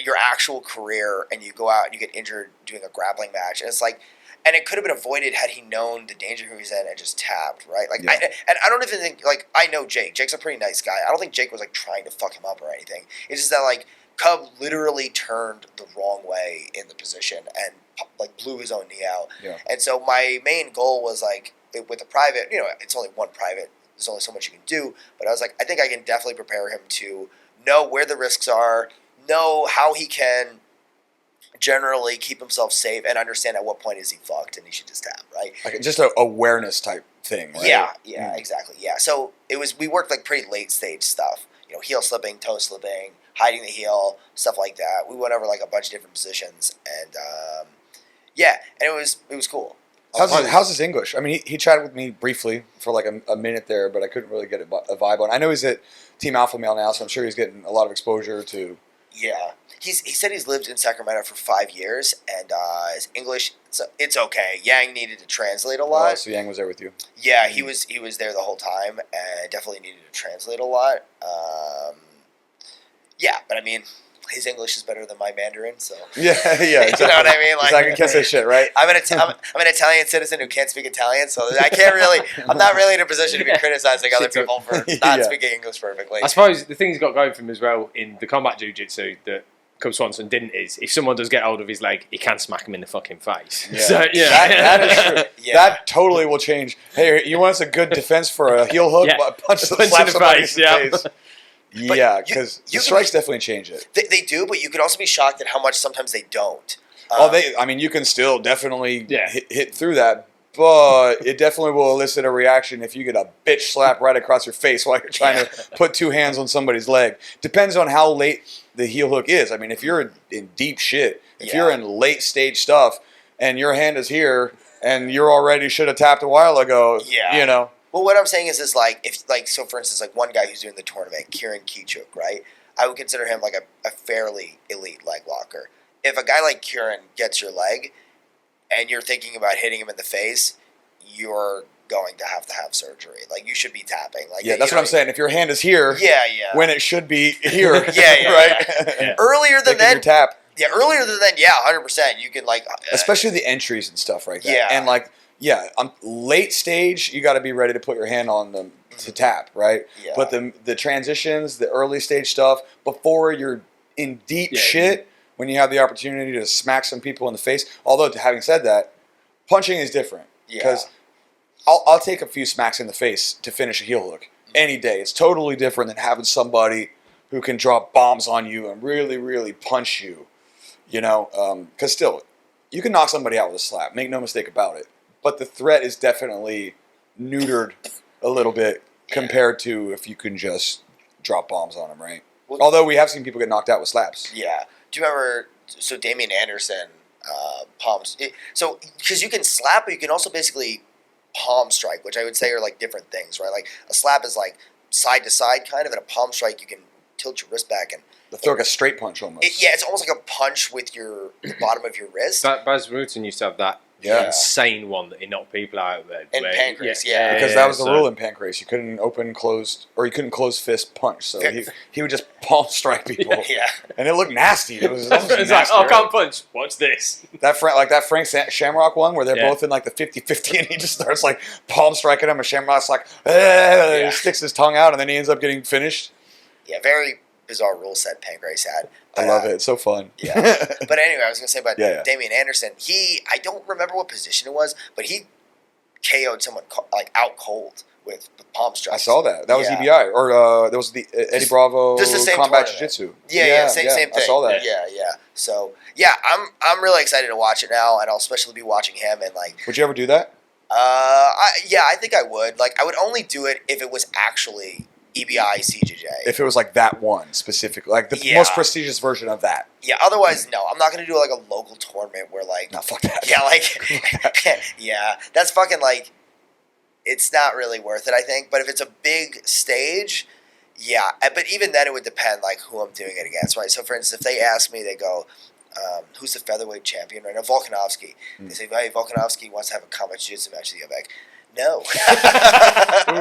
Speaker 2: your actual career, and you go out and you get injured doing a grappling match, and it's like, and it could have been avoided had he known the danger he was in and just tapped, right? Like,
Speaker 1: Yeah.
Speaker 2: I don't even think like I know Jake. Jake's a pretty nice guy. I don't think Jake was like trying to fuck him up or anything. It's just that like Cub literally turned the wrong way in the position and like blew his own knee out.
Speaker 1: Yeah.
Speaker 2: And so my main goal was like with the private, it's only one private. There's only so much you can do. But I was like, I think I can definitely prepare him to know where the risks are, know how he can generally keep himself safe, and understand at what point is he fucked and he should just tap, right?
Speaker 1: Like just a awareness type thing, right?
Speaker 2: Yeah, exactly. Yeah. So we worked like pretty late stage stuff. Heel slipping, toe slipping, hiding the heel, stuff like that. We went over like a bunch of different positions, and and it was cool.
Speaker 1: How's his English? I mean, he chatted with me briefly for like a minute there, but I couldn't really get a vibe on. I know he's at Team Alpha Male now, so I'm sure he's getting a lot of exposure to.
Speaker 2: Yeah, he said he's lived in Sacramento for 5 years, and his English it's okay. Yang needed to translate a lot.
Speaker 1: So Yang was there with you.
Speaker 2: Yeah, he was there the whole time, and definitely needed to translate a lot. Yeah, but I mean, his English is better than my Mandarin, so
Speaker 1: Yeah, exactly.
Speaker 2: you know what I mean. Like,
Speaker 1: Exactly, can't say shit, right?
Speaker 2: I'm an Italian citizen who can't speak Italian, so I can't really. I'm not really in a position to be criticizing other
Speaker 3: Shit,
Speaker 2: people for not
Speaker 1: Yeah.
Speaker 2: speaking English perfectly.
Speaker 3: I suppose the thing he's got going for him as well in the combat jiu-jitsu that Cub Swanson didn't is if someone does get hold of his leg, he can smack him in the fucking face.
Speaker 1: Yeah.
Speaker 3: So yeah,
Speaker 1: That is true.
Speaker 2: Yeah.
Speaker 1: That totally will change. Hey, you want us a good defense for a heel hook?
Speaker 3: Yeah.
Speaker 1: Punch
Speaker 3: Punch in
Speaker 1: slap
Speaker 3: the
Speaker 1: somebody
Speaker 3: face,
Speaker 1: in the
Speaker 3: yeah.
Speaker 1: face.
Speaker 2: But
Speaker 1: Yeah,
Speaker 2: you
Speaker 1: because the
Speaker 2: can
Speaker 1: strikes
Speaker 2: be-
Speaker 1: definitely change it.
Speaker 2: They do, but you could also be shocked at how much sometimes they don't.
Speaker 1: I mean, you can still definitely
Speaker 3: Yeah.
Speaker 1: hit through that, but it definitely will elicit a reaction if you get a bitch slap right across your face while you're trying to put two hands on somebody's leg. Depends on how late the heel hook is. I mean, if you're in deep shit, if you're in late stage stuff, and your hand is here, and you're already should have tapped a while ago,
Speaker 2: Yeah.
Speaker 1: you know.
Speaker 2: Well, what I'm saying is like if like so for instance like one guy who's doing the tournament, Kieran Kichuk, right? I would consider him like a fairly elite leg locker. If a guy like Kieran gets your leg, and you're thinking about hitting him in the face, you're going to have surgery. Like you should be tapping. Like
Speaker 1: Yeah, that's what I'm saying. If your hand is here,
Speaker 2: Yeah.
Speaker 1: when it should be here,
Speaker 2: Yeah,
Speaker 1: right?
Speaker 3: Yeah.
Speaker 2: Earlier than
Speaker 1: Making your
Speaker 2: then,
Speaker 1: tap.
Speaker 2: yeah. Earlier than then, yeah, 100%. You can like
Speaker 1: Especially the entries and stuff like that.
Speaker 2: Yeah.
Speaker 1: And like, late stage, you got to be ready to put your hand on them to tap, right?
Speaker 2: Yeah.
Speaker 1: But the transitions, the early stage stuff, before you're in deep shit, when you have the opportunity to smack some people in the face. Although, having said that, punching is different because I'll take a few smacks in the face to finish a heel hook any day. It's totally different than having somebody who can drop bombs on you and really, really punch you. You know, because still, you can knock somebody out with a slap. Make no mistake about it. But the threat is definitely neutered a little bit compared to if you can just drop bombs on them, right?
Speaker 2: Well,
Speaker 1: Although we have seen people get knocked out with slaps.
Speaker 2: Yeah. Do you remember? So Damian Anderson palms. So because you can slap, but you can also basically palm strike, which I would say are like different things, right? Like a slap is like side to side kind of, and a palm strike you can tilt your wrist back and
Speaker 1: Throw like a straight punch almost.
Speaker 2: it's almost like a punch with the bottom of your wrist.
Speaker 3: Baz Rutten used to have that insane one that he knocked people out with.
Speaker 2: And pancreas,
Speaker 1: Because that was the rule in pancreas. You couldn't you couldn't close fist punch. So he would just palm strike people.
Speaker 2: Yeah.
Speaker 1: And it looked nasty. It was almost
Speaker 3: It's
Speaker 1: nasty,
Speaker 3: like,
Speaker 1: right?
Speaker 3: can't punch. Watch this.
Speaker 1: That Frank Shamrock one where they're both in like the 50-50 and he just starts like palm striking him and Shamrock's like, he sticks his tongue out and then he ends up getting finished.
Speaker 2: Yeah, very bizarre rule set Pancrase had.
Speaker 1: I love it. It's so fun.
Speaker 2: Yeah. But anyway, I was going to say about Damian Anderson. I don't remember what position it was, but he KO'd someone like out cold with palm strikes.
Speaker 1: I saw that. That was EBI. Or that was the Eddie Bravo
Speaker 2: just the same
Speaker 1: Combat
Speaker 2: tournament.
Speaker 1: Jiu-Jitsu.
Speaker 2: Same thing.
Speaker 1: I saw that.
Speaker 2: Yeah. So, I'm really excited to watch it now, and I'll especially be watching him. And like,
Speaker 1: would you ever do that?
Speaker 2: I think I would. Like, I would only do it if it was actually EBI CJJ.
Speaker 1: If it was like that one specifically, like the most prestigious version of that.
Speaker 2: Yeah, otherwise, no. I'm not going to do like a local tournament where like...
Speaker 1: No, fuck that.
Speaker 2: Yeah, like... yeah, that's fucking like... It's not really worth it, I think. But if it's a big stage, yeah. But even then, it would depend like who I'm doing it against, right? So, for instance, if they ask me, they go... who's the featherweight champion right now? Volkanovski. They say, hey, Volkanovski wants to have a combat jiu-jitsu match with you. I'm like,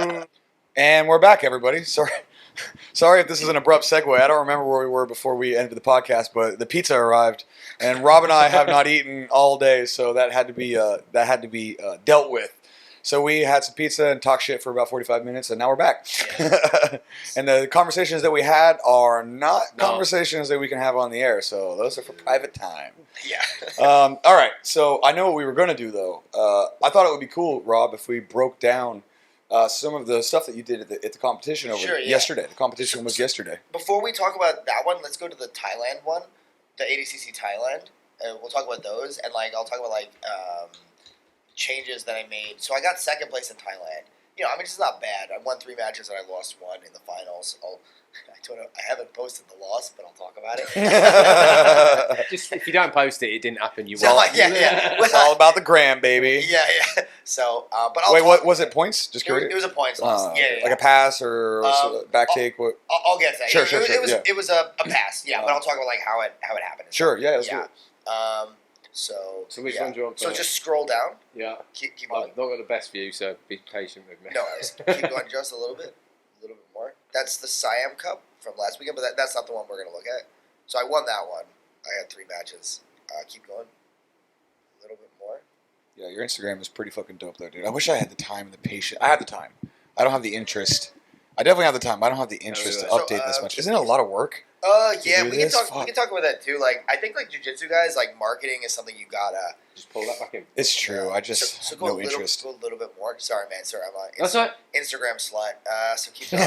Speaker 2: no.
Speaker 1: And we're back, everybody. Sorry if this is an abrupt segue. I don't remember where we were before we ended the podcast, but the pizza arrived, and Rob and I have not eaten all day, so that had to be dealt with. So we had some pizza and talked shit for about 45 minutes, and now we're back. Yeah. And the conversations that we had are not conversations that we can have on the air, so those are for private time.
Speaker 2: Yeah.
Speaker 1: All right, so I know what we were going to do, though. I thought it would be cool, Rob, if we broke down some of the stuff that you did at the competition yesterday. The competition was yesterday.
Speaker 2: Before we talk about that one, let's go to the Thailand one, the ADCC Thailand. We'll talk about those, and like I'll talk about like changes that I made. So I got second place in Thailand. You know, I mean, it's not bad. I won 3 matches and I lost 1 in the finals. I haven't posted the loss, but I'll talk about it.
Speaker 3: Just if you don't post it, it didn't happen. You
Speaker 2: So,
Speaker 3: won't.
Speaker 1: It's all about the gram, baby.
Speaker 2: Yeah. So, but
Speaker 1: wait, what was it? Points? Just curious.
Speaker 2: It was a points loss. Like
Speaker 1: a pass or back take. What?
Speaker 2: I'll get that.
Speaker 1: Sure.
Speaker 2: It was a pass. Yeah, but I'll talk about like how it happened.
Speaker 1: Sure. Yeah. Let's do it.
Speaker 2: So
Speaker 3: which one do you want?
Speaker 2: So just scroll down.
Speaker 3: Yeah.
Speaker 2: Keep going.
Speaker 3: I've not got the best view, so be patient with me.
Speaker 2: No worries. Keep going just a little bit more. That's the Siam Cup from last weekend, but that's not the one we're going to look at. So I won that one. I had 3 matches. Keep going. A little bit more.
Speaker 1: Yeah, your Instagram is pretty fucking dope, though, dude. I wish I had the time and the patience. I have the time. I don't have the interest. I definitely have the time. I don't have the interest to
Speaker 3: So,
Speaker 1: update this much. Isn't it a lot of work?
Speaker 2: Yeah,
Speaker 1: do
Speaker 2: we can
Speaker 1: this?
Speaker 2: talk.
Speaker 1: Fuck.
Speaker 2: We can talk about that too. Like, I think like jujitsu guys, like marketing is something you gotta.
Speaker 3: Just pull that back in.
Speaker 1: It's true. I just
Speaker 2: so
Speaker 1: have
Speaker 2: go
Speaker 1: no
Speaker 2: a little,
Speaker 1: interest.
Speaker 2: Go a little bit more. Sorry, man. Sorry, I'm on
Speaker 3: That's right.
Speaker 2: Instagram slut. So keep going.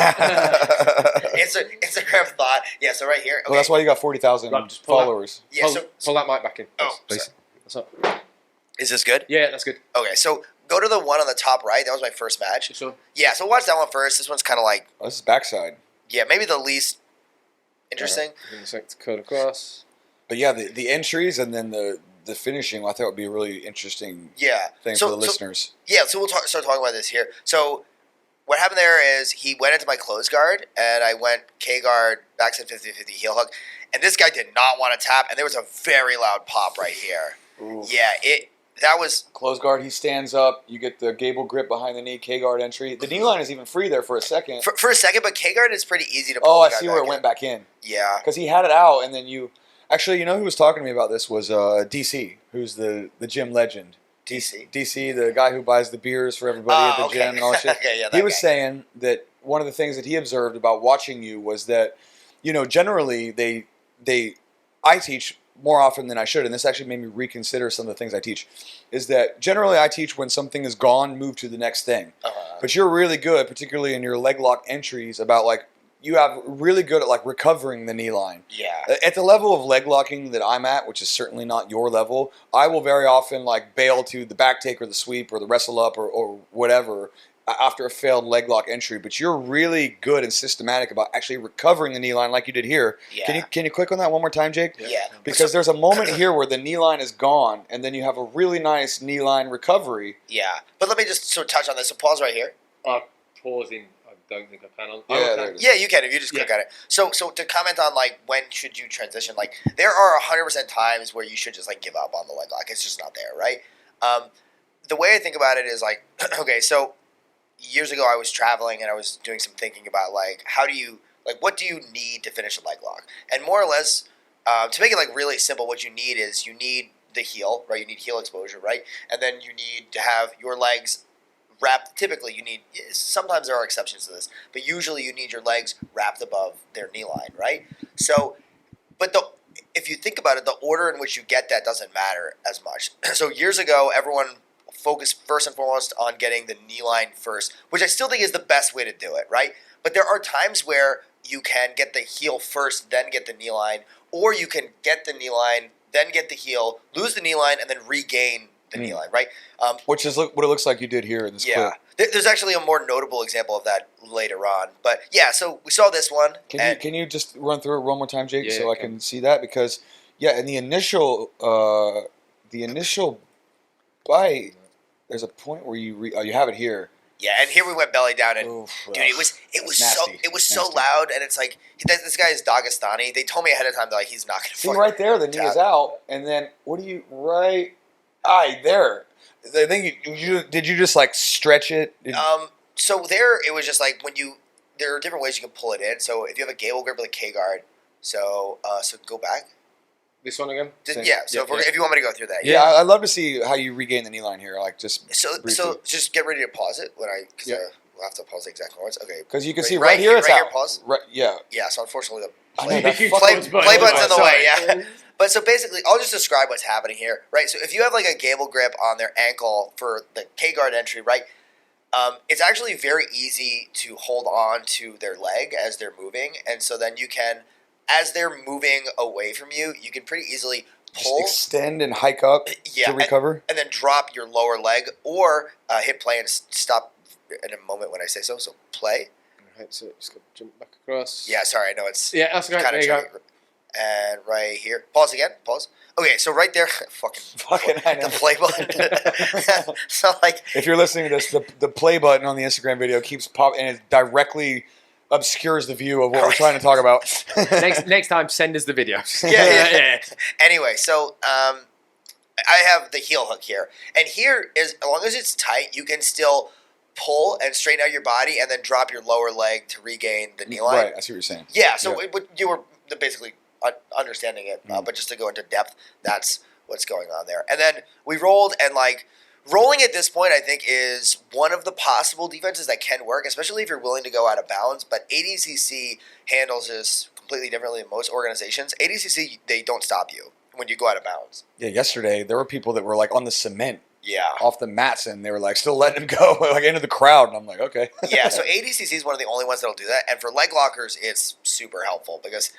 Speaker 2: Instagram thought. Yeah. So right here. Okay.
Speaker 1: Well, that's why you got 40,000
Speaker 3: Right, just pull that.
Speaker 1: followers.
Speaker 2: Yeah.
Speaker 3: Pull that mic back in.
Speaker 2: Oh,
Speaker 3: please.
Speaker 2: sorry.
Speaker 3: That's right.
Speaker 2: Is this good?
Speaker 3: Yeah, that's good.
Speaker 2: Okay. So go to the one on the top right. That was my first match.
Speaker 3: Sure.
Speaker 2: Yeah. So watch that one first. This one's kind of like
Speaker 1: Oh, this is backside.
Speaker 2: maybe the least interesting.
Speaker 3: To cut across.
Speaker 1: But yeah, the entries and then the finishing, I thought would be a really interesting
Speaker 2: Yeah.
Speaker 1: thing for the listeners.
Speaker 2: So we'll start talking about this here. So what happened there is he went into my close guard, and I went K guard, backside 50-50 heel hook, and this guy did not want to tap, and there was a very loud pop right here.
Speaker 1: Ooh.
Speaker 2: Yeah, that was
Speaker 1: Close guard, he stands up. You get the gable grip behind the knee, K guard entry. The knee line is even free there for a second.
Speaker 2: for a second, but K guard is pretty easy to pull.
Speaker 1: Oh, I
Speaker 2: the guy
Speaker 1: see where it
Speaker 2: back
Speaker 1: went
Speaker 2: in.
Speaker 1: back in.
Speaker 2: Yeah,
Speaker 1: Because he had it out, and then you... Actually, you know who was talking to me about this was DC, who's the gym legend. DC, the guy who buys the beers for everybody at the
Speaker 2: okay.
Speaker 1: gym and all that shit.
Speaker 2: Okay, yeah,
Speaker 1: He
Speaker 2: that
Speaker 1: was
Speaker 2: guy.
Speaker 1: saying that one of the things that he observed about watching you was that, generally I teach more often than I should, and this actually made me reconsider some of the things I teach, is that generally I teach when something is gone, move to the next thing. But you're really good, particularly in your leg lock entries, about like, you have really good at like recovering the knee line.
Speaker 2: Yeah.
Speaker 1: At the level of leg locking that I'm at, which is certainly not your level, I will very often like bail to the back take or the sweep or the wrestle up or whatever after a failed leg lock entry. But you're really good and systematic about actually recovering the knee line like you did here.
Speaker 2: Yeah.
Speaker 1: Can you click on that one more time, Jake?
Speaker 2: Yeah.
Speaker 1: Because there's a moment here where the knee line is gone, and then you have a really nice knee line recovery.
Speaker 2: Yeah. But let me just touch on this. So pause right here.
Speaker 3: Pausing. I don't think I can.
Speaker 1: Yeah, there it is.
Speaker 2: Yeah, you can if you just click on it. So to comment on like when should you transition, like there are 100% times where you should just like give up on the leg lock. It's just not there, right? The way I think about it is like, okay, so years ago I was traveling and I was doing some thinking about like what do you need to finish a leg lock, and more or less to make it like really simple, what you need is you need the heel, right? You need heel exposure, right? And then you need to have your legs wrapped. Typically, you need. Sometimes there are exceptions to this, but usually you need your legs wrapped above their knee line, right? So, but if you think about it, the order in which you get that doesn't matter as much. So years ago, everyone focused first and foremost on getting the knee line first, which I still think is the best way to do it, right? But there are times where you can get the heel first, then get the knee line, or you can get the knee line, then get the heel, lose the knee line, and then regain the knee line, right?
Speaker 1: Which is what it looks like you did here in this clip.
Speaker 2: There's actually a more notable example of that later on. But yeah, so we saw this one.
Speaker 1: Can you just run through it one more time, Jake,
Speaker 3: Yeah,
Speaker 1: so I can see that? Because in the initial bite, there's a point where you have it here.
Speaker 2: Yeah, and here we went belly down, and
Speaker 1: Oof,
Speaker 2: dude, it was
Speaker 1: nasty.
Speaker 2: so
Speaker 1: Nasty.
Speaker 2: loud, and it's like this guy is Dagestani. They told me ahead of time that like he's not gonna.
Speaker 1: See right there, the knee is out, and then what do you there? I think did you just like stretch it?
Speaker 2: So there it was just like there are different ways you can pull it in. So if you have a gable grip with a K guard, so go back.
Speaker 3: This one again?
Speaker 2: Yeah. So if you want me to go through that,
Speaker 1: Yeah, I'd love to see how you regain the knee line here. Like just
Speaker 2: So just get ready to pause it we'll have to pause the exact words. Okay.
Speaker 1: because you can see right here it's out.
Speaker 2: Here, pause.
Speaker 1: Right, yeah.
Speaker 2: Yeah. So unfortunately the
Speaker 1: I know that
Speaker 2: play button's in the way. Yeah. But so basically, I'll just describe what's happening here, right? So if you have like a gable grip on their ankle for the K guard entry, right? It's actually very easy to hold on to their leg as they're moving, and so then you can, as they're moving away from you, you can pretty easily pull,
Speaker 1: Just extend and hike up to recover,
Speaker 2: and then drop your lower leg, or hit play and stop in a moment when I say so. So play.
Speaker 3: Alright, so just go jump back across.
Speaker 2: Yeah, sorry, I know it's
Speaker 3: Yeah, that's great.
Speaker 2: kind
Speaker 3: There
Speaker 2: of
Speaker 3: you go.
Speaker 2: tricky. And right here, pause again. Pause. Okay, so right there,
Speaker 1: I know.
Speaker 2: the play button. So like,
Speaker 1: If you're listening to this, the play button on the Instagram video keeps popping, and it directly obscures the view of what we're trying to talk about.
Speaker 3: next time, send us the videos.
Speaker 2: Yeah. Anyway, so I have the heel hook here, and here is, as long as it's tight, you can still pull and straighten out your body, and then drop your lower leg to regain the knee line.
Speaker 1: Right, I see what you're saying.
Speaker 2: Yeah. So you were basically understanding it, but just to go into depth, that's what's going on there. And then we rolled, and like Rolling at this point, I think, is one of the possible defenses that can work, especially if you're willing to go out of bounds. But ADCC handles this completely differently than most organizations. ADCC, they don't stop you when you go out of bounds.
Speaker 1: Yeah, yesterday there were people that were like on the cement
Speaker 2: Yeah.
Speaker 1: off the mats, and they were like still letting him go like into the crowd, and I'm like, okay.
Speaker 2: Yeah, so ADCC is one of the only ones that'll do that, and for leg lockers, it's super helpful because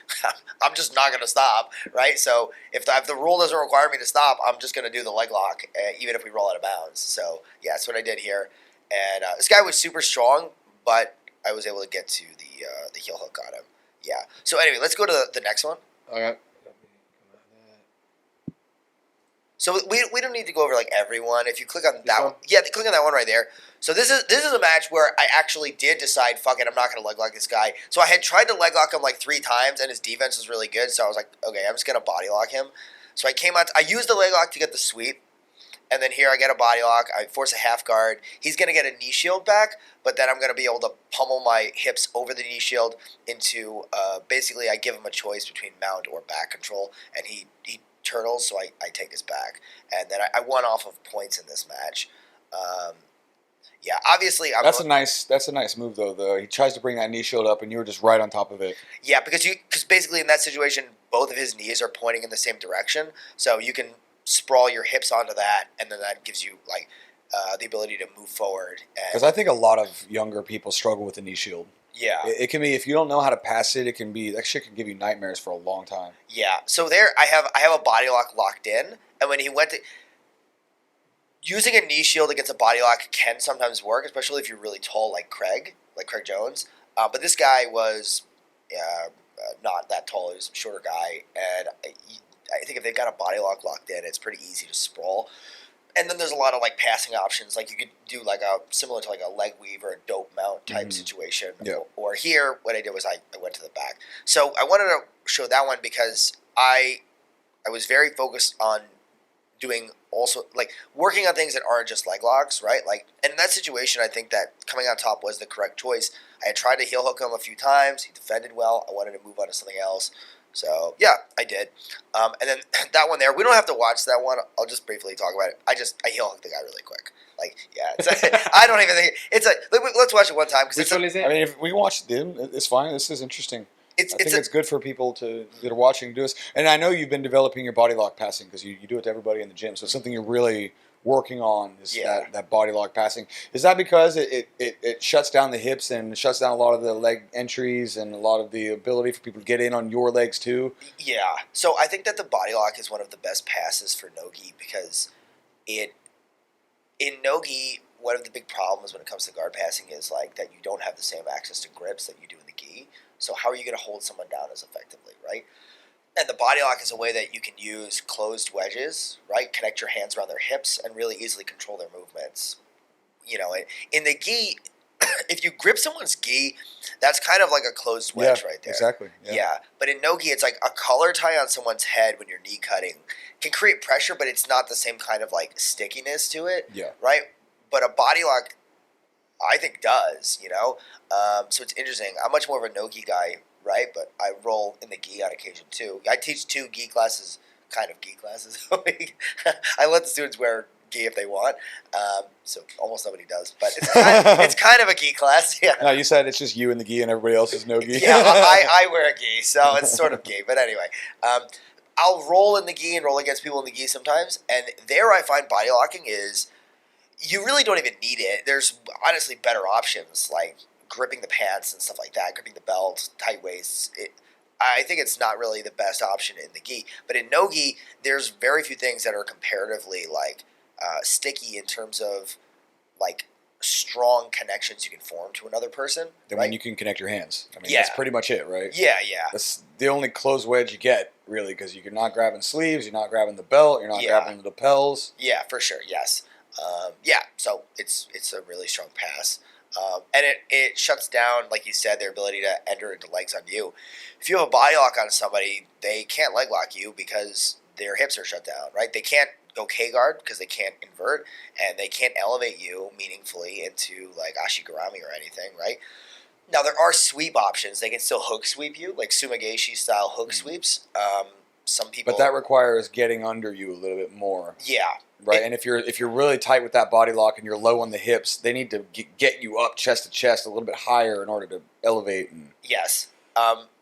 Speaker 2: I'm just not going to stop, right? So if the rule doesn't require me to stop, I'm just going to do the leg lock, even if we roll out of bounds. So yeah, that's what I did here, and this guy was super strong, but I was able to get to the heel hook on him. Yeah. So anyway, let's go to the next one.
Speaker 3: Okay.
Speaker 2: So we don't need to go over like everyone. If you click on that
Speaker 3: one?
Speaker 2: one, yeah, click on that one right there. So this is a match where I actually did decide, fuck it, I'm not going to leg lock this guy. So I had tried to leg lock him like 3 times, and his defense was really good. So I was like, okay, I'm just going to body lock him. So I came out. I used the leg lock to get the sweep, and then here I get a body lock. I force a half guard. He's going to get a knee shield back, but then I'm going to be able to pummel my hips over the knee shield into basically I give him a choice between mount or back control, and he turtles, so I take his back, and then I won off of points in this match. Yeah, obviously
Speaker 1: That's a nice move though. He tries to bring that knee shield up, and you were just right on top of it.
Speaker 2: Yeah, because basically in that situation, both of his knees are pointing in the same direction, so you can sprawl your hips onto that, and then that gives you like the ability to move forward.
Speaker 1: Because I think a lot of younger people struggle with the knee shield.
Speaker 2: Yeah.
Speaker 1: It can be, if you don't know how to pass it, that shit can give you nightmares for a long time.
Speaker 2: Yeah. So there, I have a body lock locked in, and when he went to using a knee shield against a body lock can sometimes work, especially if you're really tall, like Craig Jones. But this guy was not that tall. He was a shorter guy, and I think if they've got a body lock locked in, it's pretty easy to sprawl. And then there's a lot of like passing options. Like you could do like a similar to like a leg weave or a dope mount type situation.
Speaker 1: Yeah.
Speaker 2: Or here, what I did was I went to the back. So I wanted to show that one because I was very focused on doing also like working on things that aren't just leg locks, right? Like, and in that situation, I think that coming on top was the correct choice. I had tried to heel hook him a few times. He defended well. I wanted to move on to something else. So, yeah, I did. And then that one there, we don't have to watch that one. I'll just briefly talk about it. I heel hooked the guy really quick. Like, yeah, I don't even think it's like, let's watch it one time.
Speaker 3: Which one is it?
Speaker 1: I mean, if we watch them, it's fine. This is interesting. I think it's good for people that are watching do this. And I know you've been developing your body lock passing because you do it to everybody in the gym. So it's something you're really working on is that body lock passing. Is that because it shuts down the hips and shuts down a lot of the leg entries and a lot of the ability for people to get in on your legs too?
Speaker 2: Yeah. So I think that the body lock is one of the best passes for no-gi because in no-gi, one of the big problems when it comes to guard passing is like that you don't have the same access to grips that you do in the gi. So how are you going to hold someone down as effectively, right? And the body lock is a way that you can use closed wedges, right? Connect your hands around their hips and really easily control their movements. You know, in the gi, if you grip someone's gi, that's kind of like a closed wedge right there.
Speaker 1: Exactly.
Speaker 2: Yeah. But in no gi, it's like a collar tie on someone's head when you're knee cutting can create pressure, but it's not the same kind of like stickiness to it.
Speaker 1: Yeah.
Speaker 2: Right? But a body lock, I think, does, you know? So it's interesting. I'm much more of a no-gi guy, right? But I roll in the gi on occasion, too. I teach 2 gi classes, kind of gi classes. I let the students wear gi if they want. So almost nobody does. But it's kind of a gi class, yeah.
Speaker 1: No, you said it's just you and the gi and everybody else is no gi.
Speaker 2: Yeah, I wear a gi, so it's sort of gi. But anyway, I'll roll in the gi and roll against people in the gi sometimes. And there I find body locking is... You really don't even need it. There's honestly better options like gripping the pants and stuff like that, gripping the belt, tight waists. I think it's not really the best option in the gi. But in no-gi, there's very few things that are comparatively like sticky in terms of like strong connections you can form to another person.
Speaker 1: Then
Speaker 2: right?
Speaker 1: when you can connect your hands. I mean, that's pretty much it, right?
Speaker 2: Yeah.
Speaker 1: That's the only closed wedge you get, really, because you're not grabbing sleeves, you're not grabbing the belt, you're not grabbing the lapels.
Speaker 2: Yeah, for sure, yes. So it's a really strong pass. And it shuts down, like you said, their ability to enter into legs on you. If you have a body lock on somebody, they can't leg lock you because their hips are shut down, right? They can't go K-guard because they can't invert, and they can't elevate you meaningfully into like ashigarami or anything, right? Now, there are sweep options. They can still hook sweep you, like Sumigeshi style hook sweeps. some people.
Speaker 1: But that requires getting under you a little bit more.
Speaker 2: Yeah.
Speaker 1: Right, and if you're really tight with that body lock and you're low on the hips, they need to get you up chest to chest a little bit higher in order to elevate.
Speaker 2: Yes.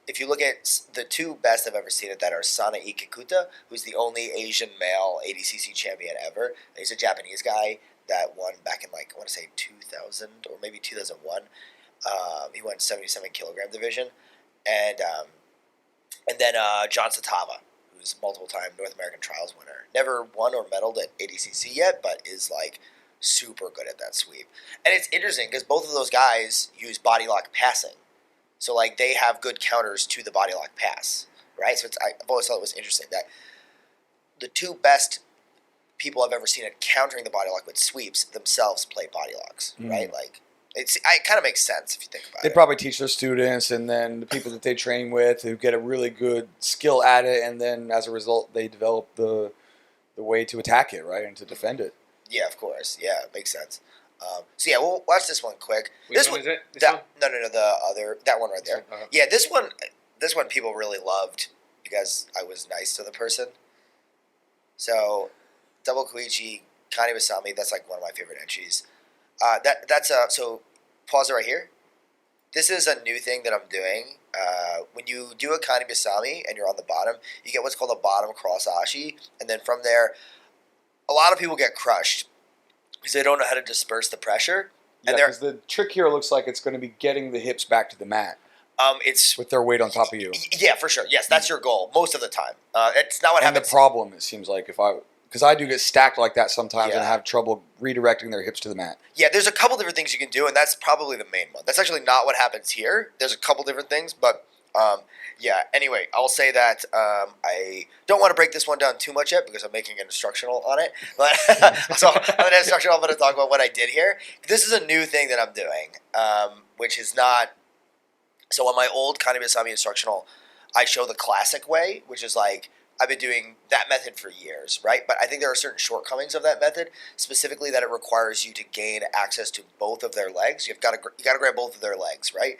Speaker 2: If you look at the two best I've ever seen at that are Sana Ikikuta, who's the only Asian male ADCC champion ever. He's a Japanese guy that won back in I want to say 2000 or maybe 2001. He won 77 kilogram division, and then John Satava, who's multiple time North American Trials winner. Never won or medaled at ADCC yet, but is super good at that sweep. And it's interesting because both of those guys use body lock passing. So they have good counters to the body lock pass, right? So I've always thought it was interesting that the two best people I've ever seen at countering the body lock with sweeps themselves play body locks, right? It kind of makes sense if you think about it.
Speaker 1: They probably teach their students, and then the people that they train with who get a really good skill at it, and then as a result, they develop the way to attack it, right, and to defend it.
Speaker 2: Yeah, of course. Yeah, it makes sense. So yeah, we'll watch this one quick.
Speaker 3: Which one is it? This one?
Speaker 2: No, the other, that one right there.
Speaker 3: Uh-huh.
Speaker 2: Yeah, this one people really loved because I was nice to the person. So, Double Koichi, Kani Basami, that's one of my favorite entries. So pause it right here. This is a new thing that I'm doing. When you do a Kani Basami and you're on the bottom, you get what's called a bottom cross ashi, and then from there, a lot of people get crushed because they don't know how to disperse the pressure.
Speaker 1: Yeah, because the trick here looks like it's going to be getting the hips back to the mat.
Speaker 2: It's
Speaker 1: with their weight on top of you.
Speaker 2: Yeah, for sure. Yes, that's your goal most of the time. It's not what happens.
Speaker 1: And the problem, it seems like, because I do get stacked like that sometimes and have trouble redirecting their hips to the mat.
Speaker 2: Yeah, there's a couple different things you can do, and that's probably the main one. That's actually not what happens here. There's a couple different things, but yeah. Anyway, I'll say that I don't want to break this one down too much yet because I'm making an instructional on it. But so I'm an instructional. I'm going to talk about what I did here. This is a new thing that I'm doing, which is not. So on my old Kani Basami instructional, I show the classic way, which is I've been doing that method for years, right? But I think there are certain shortcomings of that method, specifically that it requires you to gain access to both of their legs. You got to grab both of their legs, right,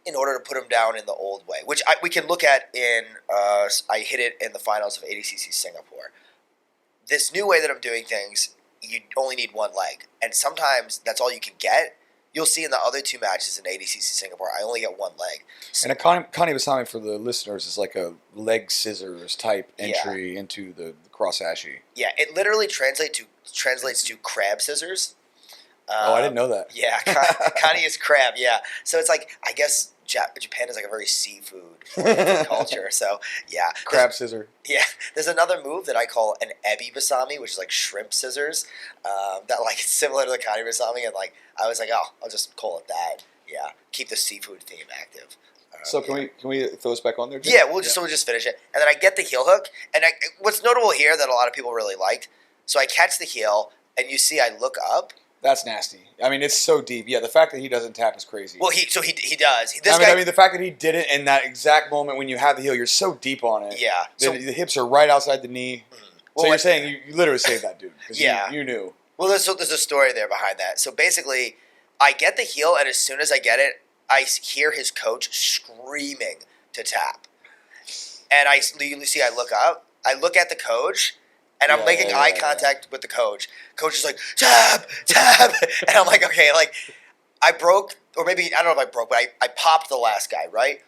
Speaker 2: in order to put them down in the old way, which we can look at in. I hit it in the finals of ADCC Singapore. This new way that I'm doing things, you only need one leg, and sometimes that's all you can get. You'll see in the other two matches in ADCC Singapore, I only get one leg. So,
Speaker 1: and a Kani Basami for the listeners is like a leg scissors type entry into the cross ashi.
Speaker 2: Yeah, it literally translates to crab scissors.
Speaker 1: I didn't know that.
Speaker 2: Yeah, Kani is crab. Yeah, so it's I guess Japan is a very seafood culture. So yeah,
Speaker 1: crab scissor.
Speaker 2: Yeah, there's another move that I call an ebi basami, which is shrimp scissors. That it's similar to the Kani Basami, and I was I'll just call it that. Yeah, keep the seafood theme active.
Speaker 1: So can we throw this back on there, Jim?
Speaker 2: Yeah, we'll just finish it, and then I get the heel hook, and what's notable here that a lot of people really liked. So I catch the heel, and you see I look up.
Speaker 1: That's nasty. I mean, it's so deep. Yeah, the fact that he doesn't tap is crazy.
Speaker 2: Well, he does.
Speaker 1: I mean, the fact that he did it in that exact moment when you have the heel, you're so deep on it.
Speaker 2: Yeah.
Speaker 1: The hips are right outside the knee. Well, so you're saying you literally saved that dude.
Speaker 2: Yeah.
Speaker 1: You knew.
Speaker 2: Well, there's a story there behind that. So basically, I get the heel, and as soon as I get it, I hear his coach screaming to tap. And you see, I look up. I look at the coach. And I'm making eye contact with the coach. Coach is tap, tap. And I'm okay, I broke, or maybe, I don't know if I broke, but I popped the last guy, right?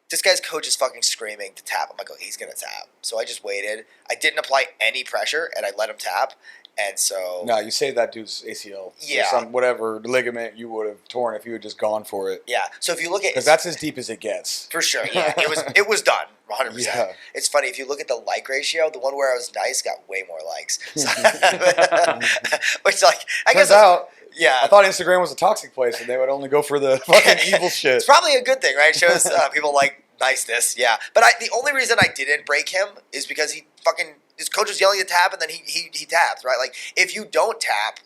Speaker 2: This guy's coach is fucking screaming to tap. I'm okay, he's going to tap. So I just waited. I didn't apply any pressure, and I let him tap. And so...
Speaker 1: No, you saved that dude's ACL.
Speaker 2: Yeah.
Speaker 1: Or whatever ligament you would have torn if you had just gone for it.
Speaker 2: Yeah. So if you look at...
Speaker 1: Because that's as deep as it gets.
Speaker 2: For sure, yeah. It was done, 100%.
Speaker 1: Yeah.
Speaker 2: It's funny, if you look at the like ratio, the one where I was nice got way more likes. So, which, I guess...
Speaker 1: Turns out...
Speaker 2: Yeah.
Speaker 1: I thought Instagram was a toxic place, and they would only go for the fucking evil shit.
Speaker 2: It's probably a good thing, right? It shows people like niceness, yeah. But the only reason I didn't break him is because his coach was yelling to tap, and then he tapped, right? If you don't tap,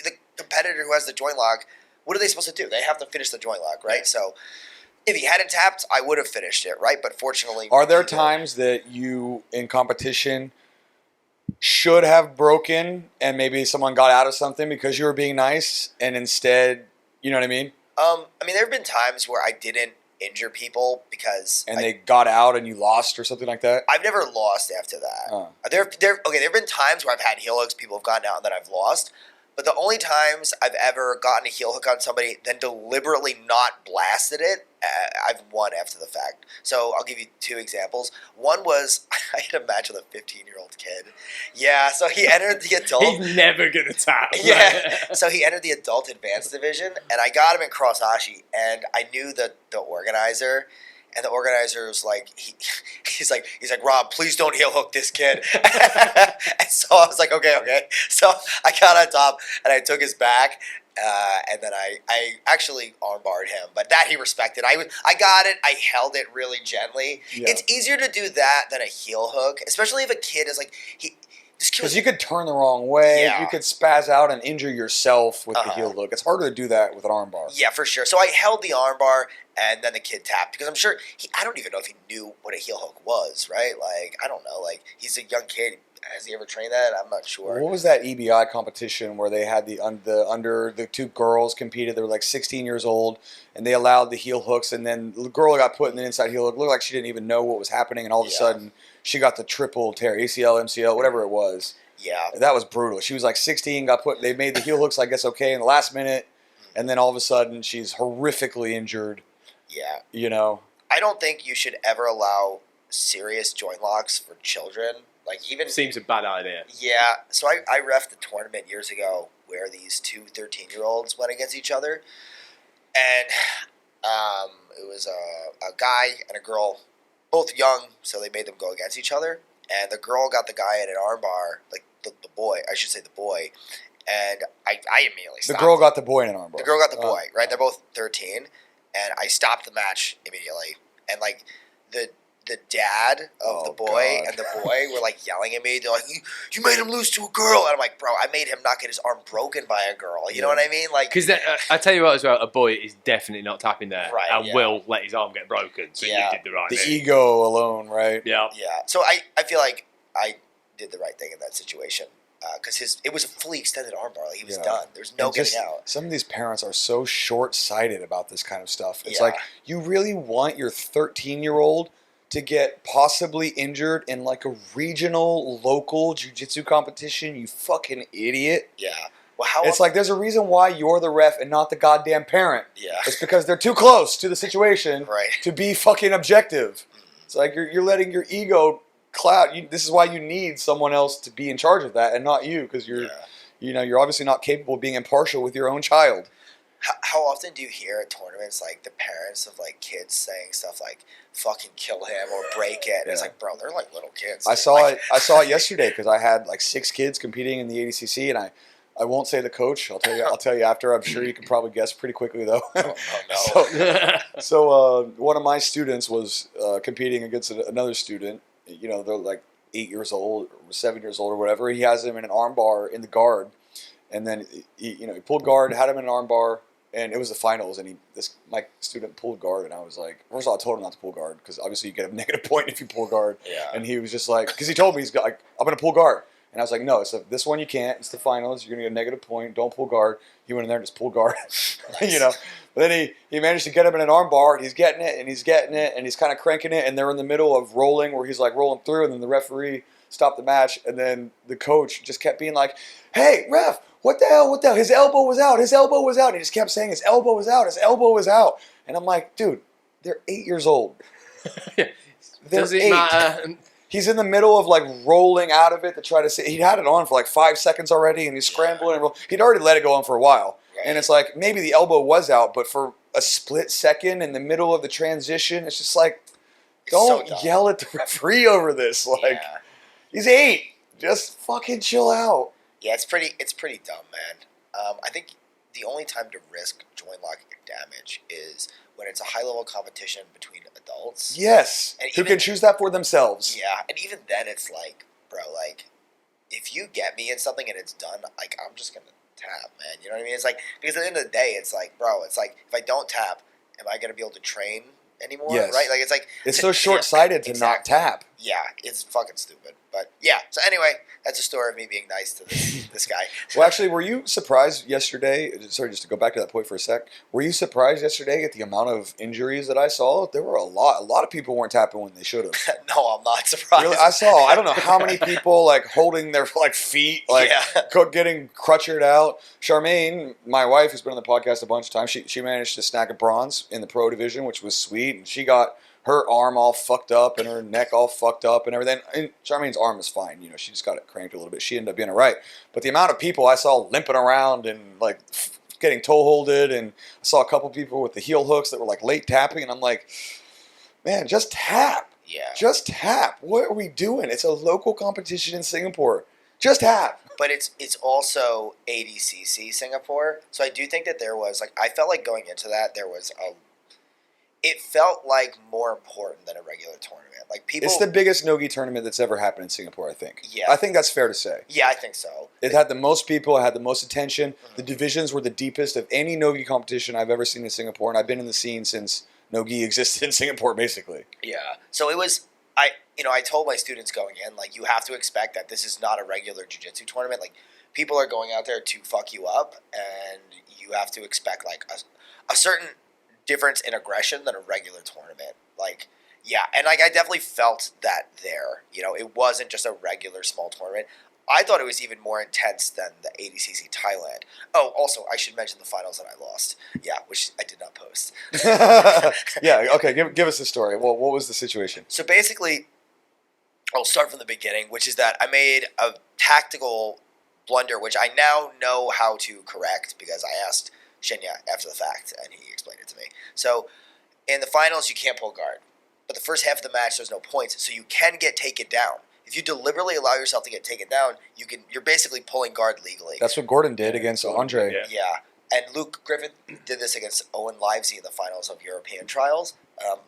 Speaker 2: the competitor who has the joint lock, what are they supposed to do? They have to finish the joint lock, right? Yeah. So if he hadn't tapped, I would have finished it, right? But fortunately...
Speaker 1: Are there times that you, in competition, should have broken and maybe someone got out of something because you were being nice and instead, you know what I mean?
Speaker 2: There have been times where I didn't injure people because
Speaker 1: And they got out and you lost or something like that?
Speaker 2: I've never lost after that. There've been times where I've had heel hooks, people have gotten out and then I've lost. But the only times I've ever gotten a heel hook on somebody, then deliberately not blasted it, I've won after the fact. So I'll give you 2 examples. One was I had a match with a 15-year-old kid. Yeah, so he entered the adult.
Speaker 3: He's never gonna tap.
Speaker 2: Yeah, so he entered the adult advanced division, and I got him in cross-ashi, and I knew the organizer. And the organizer was like, he's like, Rob, please don't heel hook this kid. And so I was like, okay. So I got on top and I took his back, and then I actually armbarred him, but that he respected. I got it. I held it really gently.
Speaker 1: Yeah.
Speaker 2: It's easier to do that than a heel hook, especially if a kid is like
Speaker 1: Because you could turn the wrong way.
Speaker 2: Yeah.
Speaker 1: You could spaz out and injure yourself with the heel hook. It's harder to do that with an armbar.
Speaker 2: Yeah, for sure. So I held the armbar, and then the kid tapped because I'm sure I don't even know if he knew what a heel hook was, right? Like, I don't know. Like, he's a young kid. Has he ever trained that? I'm not sure.
Speaker 1: What was that EBI competition where they had the 2 girls competed? They were like 16 years old, and they allowed the heel hooks, and then the girl got put in the inside heel hook. It looked like she didn't even know what was happening, and all of a sudden she got the triple tear, ACL, MCL, whatever it was.
Speaker 2: Yeah.
Speaker 1: That was brutal. She was like 16, they made the heel hooks, I guess, okay in the last minute, and then all of a sudden she's horrifically injured.
Speaker 2: Yeah.
Speaker 1: You know?
Speaker 2: I don't think you should ever allow serious joint locks for children. Like, even
Speaker 3: Seems a bad idea.
Speaker 2: Yeah. So I reffed a tournament years ago where these 2 13-year-olds went against each other, and it was a guy and a girl, both young, so they made them go against each other. And the girl got the guy in an armbar, like the boy, and I immediately stopped.
Speaker 1: The girl got the boy in an armbar.
Speaker 2: The girl got the boy, right? They're both 13, and I stopped the match immediately. And like the dad of the boy and the boy were like yelling at me. They're like, "You made him lose to a girl," and I'm like, "Bro, I made him not get his arm broken by a girl." You know what I mean? Like,
Speaker 3: because I tell you what, as well, a boy is definitely not tapping there,
Speaker 2: Right,
Speaker 3: and will let his arm get broken. So you did the right
Speaker 1: The
Speaker 3: thing.
Speaker 1: ego alone, right?
Speaker 3: Yeah.
Speaker 2: yeah. So I feel like I did the right thing in that situation because it was a fully extended armbar. Like, he was done. There's no getting out.
Speaker 1: Some of these parents are so short-sighted about this kind of stuff. It's
Speaker 2: Yeah.
Speaker 1: like, you really want your 13-year-old to get possibly injured in like a regional, local jiu-jitsu competition, you fucking idiot.
Speaker 2: Yeah. Well, how?
Speaker 1: It's like, there's a reason why you're the ref and not the goddamn parent.
Speaker 2: Yeah.
Speaker 1: It's because they're too close to the situation
Speaker 2: Right.
Speaker 1: to be fucking objective. It's like you're letting your ego cloud. This is why you need someone else to be in charge of that and not you, because you're obviously not capable of being impartial with your own child.
Speaker 2: How often do you hear at tournaments like the parents of like kids saying stuff like "fucking kill him" or "break it"? And it's like, bro, they're like little kids.
Speaker 1: I
Speaker 2: dude.
Speaker 1: saw
Speaker 2: Like,
Speaker 1: it. I saw it yesterday because I had like 6 kids competing in the ADCC, and I won't say the coach. I'll tell you after. I'm sure you can probably guess pretty quickly though.
Speaker 2: Oh, no.
Speaker 1: So one of my students was competing against another student. You know, they're like 8 years old, or 7 years old, or whatever. He has him in an arm bar in the guard, and then he pulled guard, had him in an arm bar. And it was the finals, and my student pulled guard, and I was like, first of all, I told him not to pull guard, because obviously you get a negative point if you pull guard.
Speaker 2: Yeah.
Speaker 1: And he was just like, because he told me, he's like, I'm going to pull guard. And I was like, no, so this one you can't. It's the finals. You're going to get a negative point. Don't pull guard. He went in there and just pulled guard.
Speaker 2: Nice.
Speaker 1: You know. But then he managed to get him in an arm bar, and he's getting it, and he's kind of cranking it, and they're in the middle of rolling, where he's like rolling through, and then the referee stopped the match, and then the coach just kept being like, hey, ref, what the hell? His elbow was out. He just kept saying his elbow was out. And I'm like, dude, they're 8 years old.
Speaker 3: Does it
Speaker 1: 8.
Speaker 3: matter?
Speaker 1: He's in the middle of like rolling out of it to try to see. He'd had it on for like 5 seconds already, and he's scrambling and he'd already let it go on for a while.
Speaker 2: Right.
Speaker 1: And it's like, maybe the elbow was out, but for a split second in the middle of the transition, it's just like, don't
Speaker 2: so dumb.
Speaker 1: yell at the referee over this. Like, he's 8. Just fucking chill out.
Speaker 2: Yeah, it's pretty dumb, man. I think the only time to risk joint locking damage is when it's a high-level competition between adults.
Speaker 1: Yes,
Speaker 2: And
Speaker 1: who
Speaker 2: even-
Speaker 1: can choose that for themselves.
Speaker 2: Yeah, and even then it's like, bro, like, if you get me in something and it's done, like, I'm just going to tap, man. You know what I mean? It's like, because at the end of the day, it's like, bro, it's like, if I don't tap, am I going to be able to train anymore?
Speaker 1: Yes.
Speaker 2: Right? Like, it's like...
Speaker 1: It's so short-sighted to not
Speaker 2: Exactly.
Speaker 1: tap.
Speaker 2: Yeah, it's fucking stupid. But yeah, so anyway, that's a story of me being nice to this guy.
Speaker 1: Well, actually, were you surprised yesterday? Sorry, just to go back to that point for a sec. Were you surprised yesterday at the amount of injuries that I saw? There were a lot. A lot of people weren't tapping when they should have.
Speaker 2: No, I'm not surprised.
Speaker 1: Really, I don't know how many people like holding their like feet, like getting crutchered out. Charmaine, my wife, who's been on the podcast a bunch of times, she managed to snag a bronze in the pro division, which was sweet, and she got her arm all fucked up and her neck all fucked up and everything. And Charmaine's arm is fine. You know, she just got it cranked a little bit. She ended up being all right. But the amount of people I saw limping around and like getting toe holded, and I saw a couple people with the heel hooks that were like late tapping, and I'm like, man, just tap.
Speaker 2: Yeah.
Speaker 1: Just tap. What are we doing? It's a local competition in Singapore. Just tap.
Speaker 2: But it's also ADCC Singapore. So I do think that there was I felt like going into that it felt like more important than a regular tournament. Like people,
Speaker 1: it's the biggest no-gi tournament that's ever happened in Singapore, I think.
Speaker 2: Yeah.
Speaker 1: I think that's fair to say.
Speaker 2: Yeah, I think so.
Speaker 1: It had the most people, it had the most attention. Mm-hmm. The divisions were the deepest of any no-gi competition I've ever seen in Singapore, and I've been in the scene since no-gi existed in Singapore, basically.
Speaker 2: Yeah. So it was, I told my students going in, like, you have to expect that this is not a regular jiu-jitsu tournament. Like, people are going out there to fuck you up, and you have to expect, like, a certain difference in aggression than a regular tournament. Like, yeah, and like I definitely felt that there. You know, it wasn't just a regular small tournament. I thought it was even more intense than the ADCC Thailand. Oh, also, I should mention the finals that I lost. Yeah, which I did not post.
Speaker 1: Yeah, okay, give us the story. Well, what was the situation?
Speaker 2: So basically, I'll start from the beginning, which is that I made a tactical blunder, which I now know how to correct because I asked Shenya after the fact, and he explained it to me. So, in the finals, you can't pull guard. But the first half of the match, there's no points, so you can get taken down. If you deliberately allow yourself to get taken down, you're basically pulling guard legally.
Speaker 1: That's what Gordon did against Andre.
Speaker 2: Yeah. And Luke Griffin did this against Owen Livesey in the finals of European trials.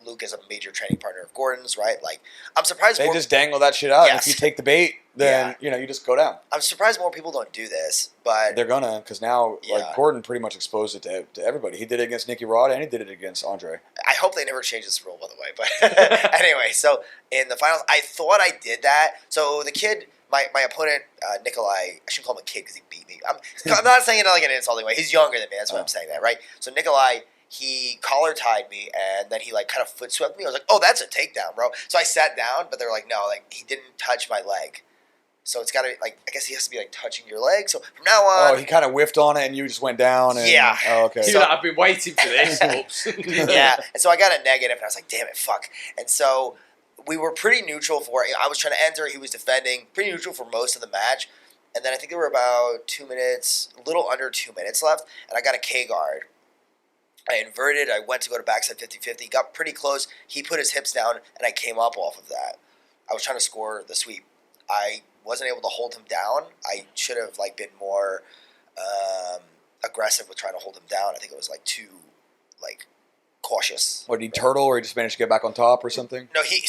Speaker 2: Luke is a major training partner of Gordon's, right? Like, I'm surprised
Speaker 1: they just dangle that shit out.
Speaker 2: Yes.
Speaker 1: And if you take the bait, then you just go down.
Speaker 2: I'm surprised more people don't do this, but
Speaker 1: they're gonna, because now like Gordon pretty much exposed it to everybody. He did it against Nicky Rod and he did it against Andre.
Speaker 2: I hope they never change this rule, by the way. But anyway, so in the finals, I thought I did that. So the kid, my opponent, Nikolai, I shouldn't call him a kid because he beat me. I'm not saying it like an insulting way. He's younger than me. That's why I'm saying that, right? So Nikolai, he collar tied me, and then he like kind of foot swept me. I was like, oh, that's a takedown, bro. So I sat down, but they're like, no, like he didn't touch my leg. So it's got to be like, I guess he has to be like touching your leg. So from now on,
Speaker 1: he kind of whiffed on it, and you just went down. And,
Speaker 2: yeah.
Speaker 1: Oh, okay.
Speaker 3: So, I've been waiting for this. Oops.
Speaker 2: Yeah. And so I got a negative, and I was like, damn it, fuck. And so we were pretty neutral for. I was trying to enter. He was defending. Pretty neutral for most of the match. And then I think there were about 2 minutes, a little under 2 minutes left, and I got a K guard. I inverted. I went to go to backside 50-50. Got pretty close. He put his hips down, and I came up off of that. I was trying to score the sweep. I wasn't able to hold him down. I should have like been more aggressive with trying to hold him down. I think it was like too like cautious.
Speaker 1: What, did he turtle, or he just managed to get back on top or something?
Speaker 2: No, he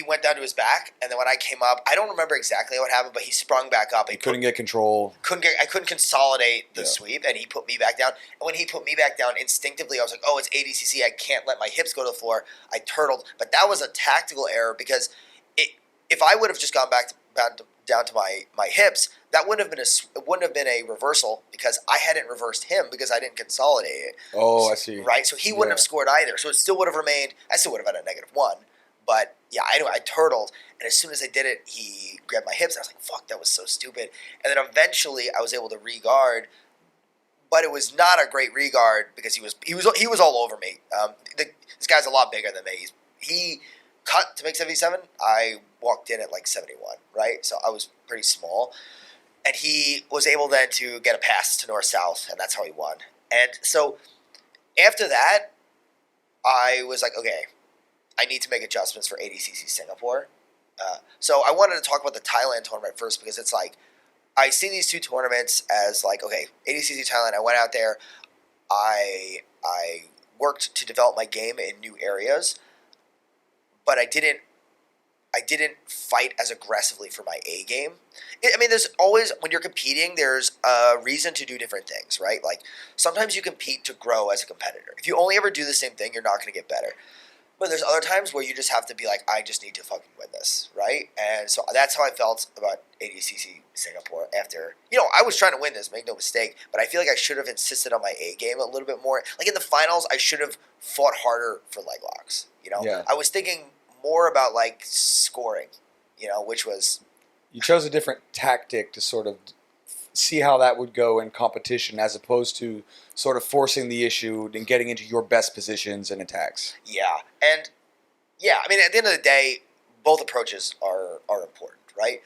Speaker 2: went down to his back, and then when I came up, I don't remember exactly what happened, but he sprung back up.
Speaker 1: He couldn't get control.
Speaker 2: I couldn't consolidate the sweep, and he put me back down. And when he put me back down, instinctively I was like, oh, it's ADCC. I can't let my hips go to the floor. I turtled, but that was a tactical error because if I would have just gone back down to my hips, that wouldn't have been a reversal because I hadn't reversed him because I didn't consolidate it.
Speaker 1: Oh, I see.
Speaker 2: Right, so he wouldn't have scored either. So it still would have remained. I still would have had a -1, but yeah, I turtled, and as soon as I did it, he grabbed my hips. And I was like, "Fuck, that was so stupid." And then eventually, I was able to re-guard, but it was not a great re-guard because he was all over me. This guy's a lot bigger than me. He cut to make 77. I walked in at like 71, right? So I was pretty small. And he was able then to get a pass to north-south, and that's how he won. And so after that, I was like, okay, I need to make adjustments for ADCC Singapore. So I wanted to talk about the Thailand tournament first because it's like, I see these two tournaments as like, okay, ADCC Thailand, I went out there, I worked to develop my game in new areas, but I didn't fight as aggressively for my A game. There's always, when you're competing, there's a reason to do different things, right? Like, sometimes you compete to grow as a competitor. If you only ever do the same thing, you're not going to get better. But there's other times where you just have to be like, I just need to fucking win this, right? And so that's how I felt about ADCC Singapore after, I was trying to win this, make no mistake, but I feel like I should have insisted on my A game a little bit more. Like in the finals, I should have fought harder for leg locks,
Speaker 1: Yeah.
Speaker 2: I was thinking more about like scoring, which was...
Speaker 1: You chose a different tactic to sort of see how that would go in competition as opposed to sort of forcing the issue and getting into your best positions and attacks.
Speaker 2: Yeah. And yeah, I mean, at the end of the day, both approaches are important, right?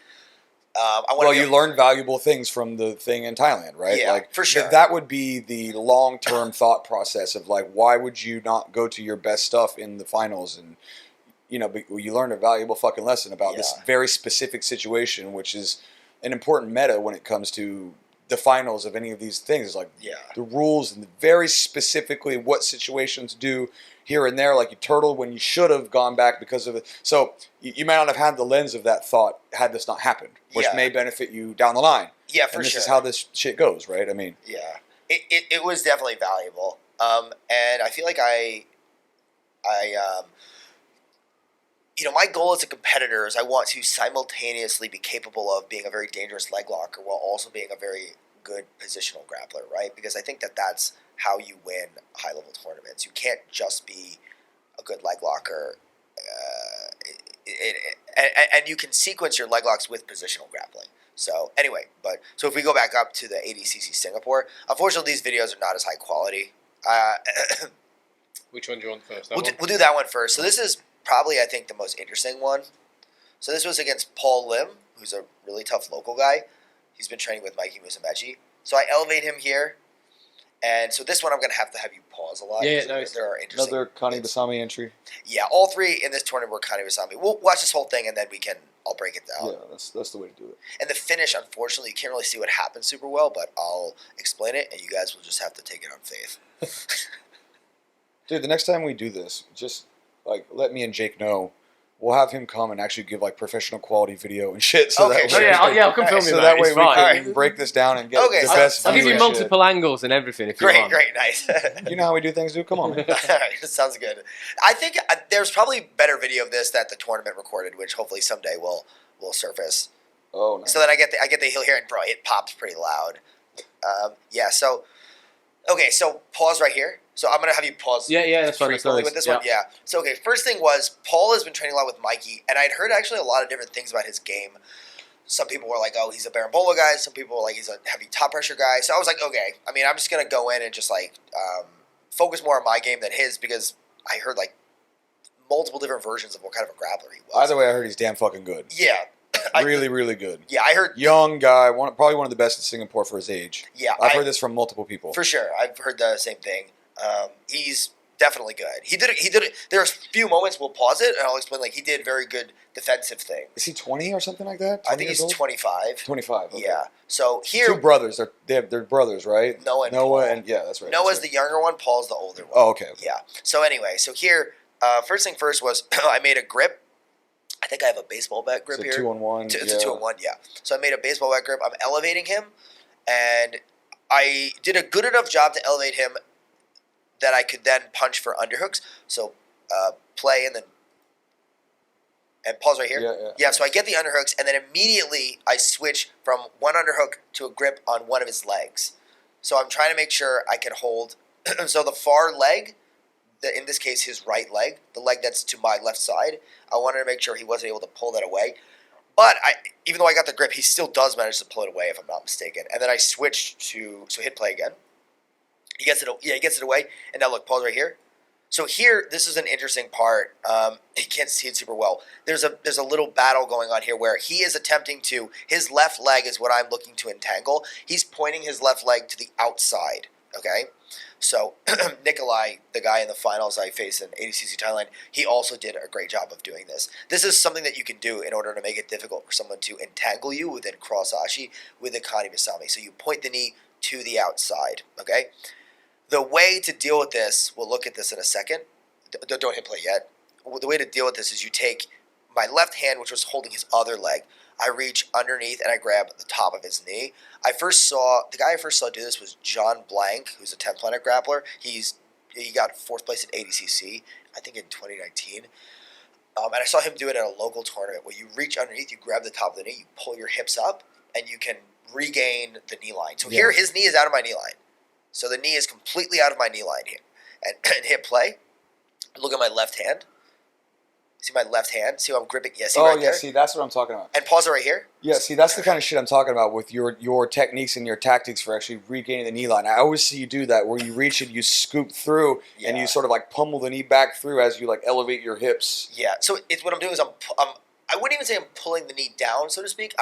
Speaker 1: You learn valuable things from the thing in Thailand, right?
Speaker 2: Yeah,
Speaker 1: like,
Speaker 2: for sure.
Speaker 1: That would be the long-term thought process of like, why would you not go to your best stuff in the finals? And, you learn a valuable fucking lesson about this very specific situation, which is an important meta when it comes to the finals of any of these things. Like the rules and very specifically what situations do here and there. Like you turtled when you should have gone back because of it. So you may not have had the lens of that thought had this not happened, which may benefit you down the line.
Speaker 2: Yeah, for sure.
Speaker 1: And this is how this shit goes, right? I mean,
Speaker 2: it was definitely valuable. And I feel like my goal as a competitor is I want to simultaneously be capable of being a very dangerous leg locker while also being a very good positional grappler, right? Because I think that that's how you win high-level tournaments. You can't just be a good leg locker, and you can sequence your leg locks with positional grappling. So anyway, so if we go back up to the ADCC Singapore, unfortunately these videos are not as high quality.
Speaker 3: Which one do you want first?
Speaker 2: We'll do that one first. So this is probably, I think, the most interesting one. So this was against Paul Lim, who's a really tough local guy. He's been training with Mikey Musumeci. So I elevate him here. And so this one I'm going to have you pause a lot.
Speaker 3: Yeah, nice.
Speaker 2: There are interesting...
Speaker 1: Another Kani Basami entry.
Speaker 2: Yeah, all three in this tournament were Kani Basami. We'll watch this whole thing and then I'll break it down.
Speaker 1: Yeah, that's the way to do it.
Speaker 2: And the finish, unfortunately, you can't really see what happens super well, but I'll explain it and you guys will just have to take it on faith.
Speaker 1: Dude, the next time we do this, just let me and Jake know. We'll have him come and actually give professional quality video and shit. So
Speaker 2: Okay,
Speaker 1: that
Speaker 2: sure.
Speaker 1: way
Speaker 3: I'll come film you.
Speaker 1: So
Speaker 3: mate.
Speaker 1: that way
Speaker 3: It's
Speaker 1: we
Speaker 3: fine.
Speaker 1: can break this down and get
Speaker 2: Okay,
Speaker 1: the
Speaker 2: so
Speaker 1: best
Speaker 3: I'll
Speaker 1: view
Speaker 3: give you
Speaker 1: and
Speaker 3: multiple angles and everything if you want.
Speaker 2: Great, nice.
Speaker 1: shit. You know how we do things, dude? Come on, man.
Speaker 2: All right, that sounds good. I think there's probably better video of this that the tournament recorded, which hopefully someday will surface.
Speaker 1: Oh, nice.
Speaker 2: So that I get the heel here, and bro, it pops pretty loud. So pause right here. So I'm gonna have you pause.
Speaker 3: Yeah, that's fine. That's
Speaker 2: briefly
Speaker 3: nice.
Speaker 2: with this one. Yeah. So first thing was Paul has been training a lot with Mikey, and I'd heard actually a lot of different things about his game. Some people were like, "Oh, he's a Barambola guy." Some people were like, "He's a heavy top pressure guy." So I was like, "Okay." I mean, I'm just gonna go in and just focus more on my game than his because I heard multiple different versions of what kind of a grappler he was.
Speaker 1: Either way, I heard he's damn fucking good.
Speaker 2: Yeah.
Speaker 1: Really, really good.
Speaker 2: Yeah, I heard.
Speaker 1: Young guy, probably one of the best in Singapore for his age.
Speaker 2: Yeah,
Speaker 1: I've heard this from multiple people.
Speaker 2: For sure, I've heard the same thing. He's definitely good. He did it. There are a few moments we'll pause it and I'll explain. He did very good defensive things.
Speaker 1: Is he 20 or something like that?
Speaker 2: I think he's 25.
Speaker 1: 25. Okay.
Speaker 2: Yeah. So here,
Speaker 1: two brothers. They're brothers, right?
Speaker 2: Noah and Paul.
Speaker 1: Yeah, that's right.
Speaker 2: Noah's the younger one. Paul's the older one.
Speaker 1: Oh, okay.
Speaker 2: Yeah. So anyway, here, first thing first was I made a grip. I think I have a baseball bat grip here.
Speaker 1: 2-on-1.
Speaker 2: It's a 2-on-1. Yeah. So I made a baseball bat grip. I'm elevating him, and I did a good enough job to elevate him that I could then punch for underhooks. So play and pause right here. Yeah. So I get the underhooks, and then immediately I switch from one underhook to a grip on one of his legs. So I'm trying to make sure I can hold. So the far leg, in this case his right leg, the leg that's to my left side, I wanted to make sure he wasn't able to pull that away. But even though I got the grip, he still does manage to pull it away if I'm not mistaken. And then I switched to hit play again. He gets it away. And now look, pause right here. So here, this is an interesting part. You can't see it super well. There's a little battle going on here where he is attempting to, his left leg is what I'm looking to entangle. He's pointing his left leg to the outside, okay? So Nikolai, the guy in the finals I faced in ADCC Thailand, he also did a great job of doing this. This is something that you can do in order to make it difficult for someone to entangle you within cross-ashi with a Kani Basami. So you point the knee to the outside, okay? The way to deal with this, we'll look at this in a second. Don't hit play yet. The way to deal with this is you take my left hand, which was holding his other leg. I reach underneath and I grab the top of his knee. The guy I first saw do this was John Blank, who's a 10th planet grappler. He's He got 4th place at ADCC, I think in 2019. And I saw him do it at a local tournament where you reach underneath, you grab the top of the knee, you pull your hips up, and you can regain the knee line. So here, his knee is out of my knee line. So the knee is completely out of my knee line here. And hit play. Look at my left hand. See my left hand? See how I'm gripping? Yeah, see right there?
Speaker 1: See, that's what I'm talking about.
Speaker 2: And pause it right here.
Speaker 1: Yeah, see, that's the kind of shit I'm talking about with your techniques and your tactics for actually regaining the knee line. I always see you do that where you reach and you scoop through and you sort of like pummel the knee back through as you like elevate your hips.
Speaker 2: Yeah, so it's what I'm doing is I wouldn't even say I'm pulling the knee down, so to speak.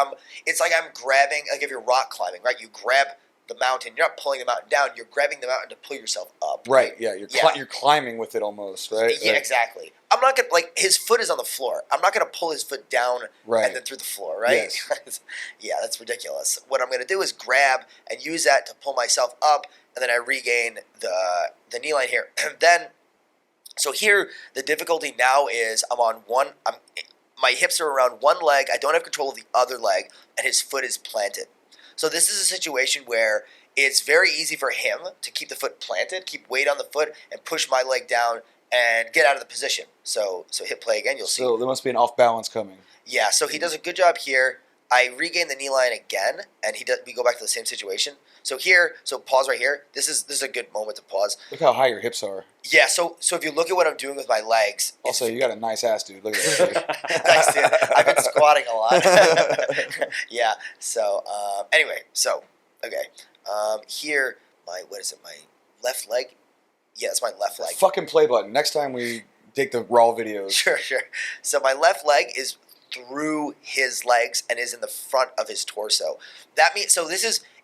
Speaker 2: It's like I'm grabbing, like if you're rock climbing, right? You grab the mountain. You're not pulling the mountain down. You're grabbing the mountain to pull yourself up.
Speaker 1: Right. Yeah. You're climbing with it almost. Right.
Speaker 2: Yeah. Exactly. I'm not gonna his foot is on the floor. I'm not gonna pull his foot down and then through the floor. Right. Yes. Yeah. That's ridiculous. What I'm gonna do is grab and use that to pull myself up, and then I regain the knee line here. Then, so here the difficulty now is my hips are around one leg. I don't have control of the other leg, and his foot is planted. So this is a situation where it's very easy for him to keep the foot planted, keep weight on the foot, and push my leg down and get out of the position. So hit play again, you'll see.
Speaker 1: So there must be an off balance coming.
Speaker 2: Yeah, so he does a good job here. I regain the knee line again, and we go back to the same situation. So pause right here. This is a good moment to pause.
Speaker 1: Look how high your hips are.
Speaker 2: Yeah, so if you look at what I'm doing with my legs.
Speaker 1: Also, you got a nice ass, dude. Look at that.
Speaker 2: Thanks, dude. I've been squatting a lot. Yeah, so anyway, okay. Here, my left leg? Yeah, it's my left leg.
Speaker 1: Fucking play button. Next time we take the raw videos.
Speaker 2: Sure. So my left leg is through his legs and is in the front of his torso. That means,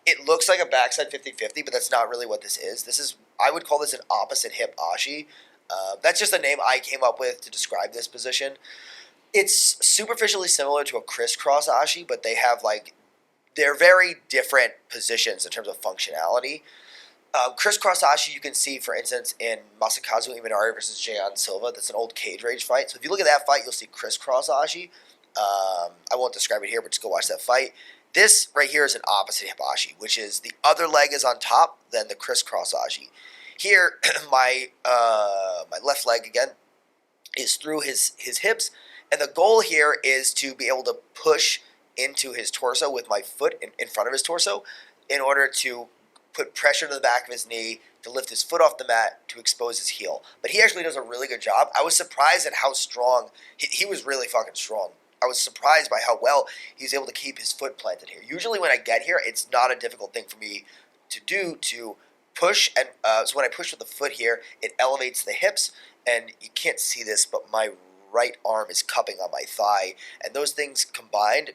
Speaker 2: it looks like a backside 50-50, but that's not really what this is. I would call this an opposite hip ashi. That's just a name I came up with to describe this position. It's superficially similar to a crisscross ashi, but they're very different positions in terms of functionality. Crisscross ashi you can see, for instance, in Masakazu Imanari versus Jeon Silva. That's an old cage rage fight. So if you look at that fight, you'll see crisscross ashi. I won't describe it here, but just go watch that fight. This right here is an opposite hip ashi, which is the other leg is on top, then the crisscross ashi. Here, my left leg again is through his hips, and the goal here is to be able to push into his torso with my foot in front of his torso in order to put pressure to the back of his knee to lift his foot off the mat to expose his heel. But he actually does a really good job. I was surprised at how strong he was. Really fucking strong. I was surprised by how well he's able to keep his foot planted here. Usually when I get here, it's not a difficult thing for me to do to push. And so when I push with the foot here, it elevates the hips. And you can't see this, but my right arm is cupping on my thigh. And those things combined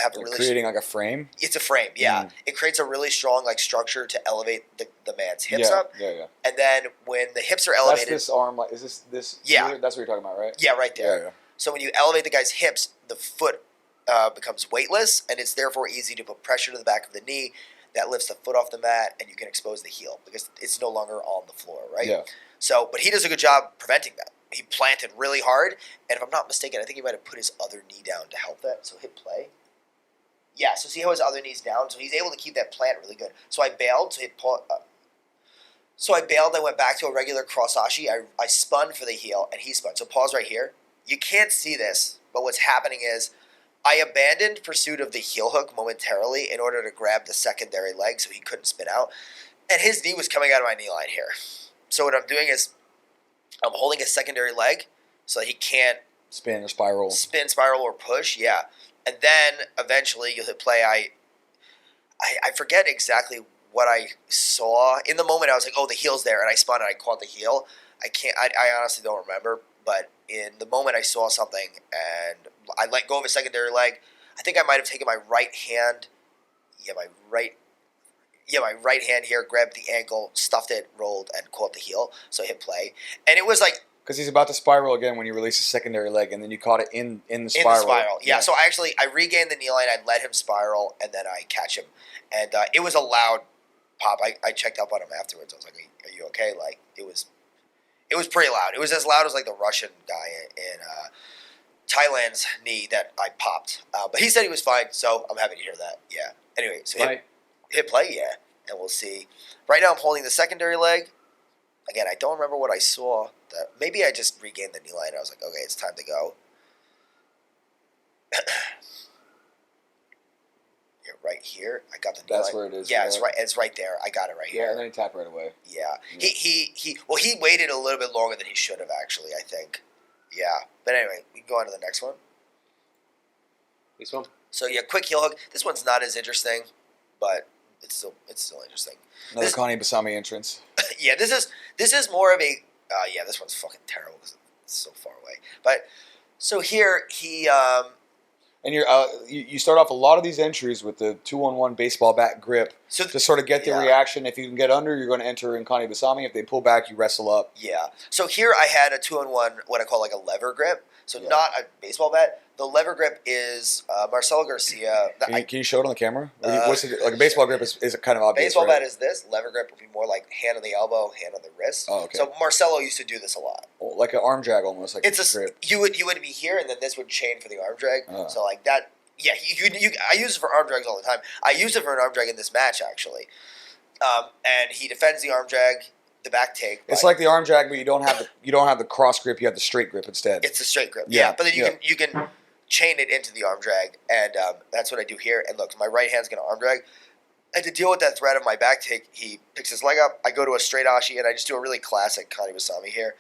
Speaker 2: have a really
Speaker 1: creating like a frame.
Speaker 2: It's a frame, yeah. It creates a really strong structure to elevate the man's hips up.
Speaker 1: Yeah.
Speaker 2: And then when the hips are elevated,
Speaker 1: that's this arm. Is this?
Speaker 2: Yeah,
Speaker 1: that's what you're talking about, right?
Speaker 2: Yeah, right there.
Speaker 1: Yeah.
Speaker 2: So when you elevate the guy's hips, the foot becomes weightless, and it's therefore easy to put pressure to the back of the knee. That lifts the foot off the mat, and you can expose the heel because it's no longer on the floor, right?
Speaker 1: Yeah.
Speaker 2: So, but he does a good job preventing that. He planted really hard, and if I'm not mistaken, I think he might have put his other knee down to help that. So hit play. Yeah, so see how his other knee's down? So he's able to keep that plant really good. So I bailed. I went back to a regular cross-ashi. I spun for the heel, and he spun. So pause right here. You can't see this, but what's happening is I abandoned pursuit of the heel hook momentarily in order to grab the secondary leg so he couldn't spin out. And his knee was coming out of my knee line here. So what I'm doing is I'm holding his secondary leg so that he can't
Speaker 1: spin or spiral.
Speaker 2: Spin, spiral, or push, yeah. And then eventually you'll hit play. I forget exactly what I saw. In the moment I was like, oh, the heel's there, and I spun and I caught the heel. I honestly don't remember, but in the moment I saw something and I let go of his secondary leg. I think I might have taken my right hand. My right hand here, grabbed the ankle, stuffed it, rolled, and caught the heel. So I hit play. And it was like,
Speaker 1: because he's about to spiral again when you release his secondary leg, and then you caught it in the spiral.
Speaker 2: In the spiral, yeah. So I regained the knee line, I let him spiral, and then I catch him. And it was a loud pop. I checked up on him afterwards. I was like, are you okay? It was pretty loud. It was as loud as the Russian guy in Thailand's knee that I popped. But he said he was fine, so I'm happy to hear that. Yeah. Anyway, so hit play, yeah. And we'll see. Right now I'm holding the secondary leg. Again, I don't remember what I saw. Maybe I just regained the knee line. I was like, okay, it's time to go. Right here, I got the knee
Speaker 1: That's
Speaker 2: line.
Speaker 1: where it is.
Speaker 2: Yeah, it's right. It's right there. I got it right here.
Speaker 1: Yeah, and then he tapped right away.
Speaker 2: Yeah. He waited a little bit longer than he should have, actually, I think. Yeah. But anyway, we can go on to the next one.
Speaker 3: This one?
Speaker 2: So yeah, quick heel hook. This one's not as interesting, but it's still interesting.
Speaker 1: Another Connie Basami entrance.
Speaker 2: Yeah, this is more of a yeah, this one's fucking terrible because it's so far away. But so here he
Speaker 1: and you start off a lot of these entries with the 2-on-1 baseball bat grip to sort of get the reaction. If you can get under, you're going to enter in Connie Basami. If they pull back, you wrestle up.
Speaker 2: Yeah. So here I had a 2-on-1, what I call like a lever grip. So not a baseball bat. The lever grip is Marcelo Garcia.
Speaker 1: Can you show it on the camera? What's it, like a baseball grip is kind of obvious.
Speaker 2: Baseball
Speaker 1: right?
Speaker 2: bat is this. Lever grip would be more like hand on the elbow, hand on the wrist.
Speaker 1: Oh, okay.
Speaker 2: So Marcelo used to do this a lot.
Speaker 1: Like an arm drag almost. Like
Speaker 2: it's a grip. You would be here, and then this would chain for the arm drag. So like that. Yeah, I use it for arm drags all the time. I used it for an arm drag in this match actually, and he defends the arm drag, the back take.
Speaker 1: It's like the arm drag, but you don't have the cross grip. You have the straight grip instead.
Speaker 2: It's the straight grip. Yeah, but then you can chain it into the arm drag, and that's what I do here. And look, my right hand's going to arm drag. And to deal with that threat of my back take, he picks his leg up. I go to a straight ashi, and I just do a really classic Connie Basami here.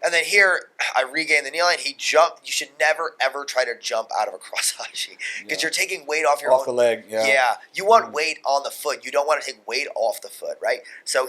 Speaker 2: And then here, I regain the knee line. He jumped. You should never, ever try to jump out of a cross ashi because you're taking weight off your
Speaker 1: off the leg.
Speaker 2: Yeah, you want weight on the foot. You don't want to take weight off the foot, right? So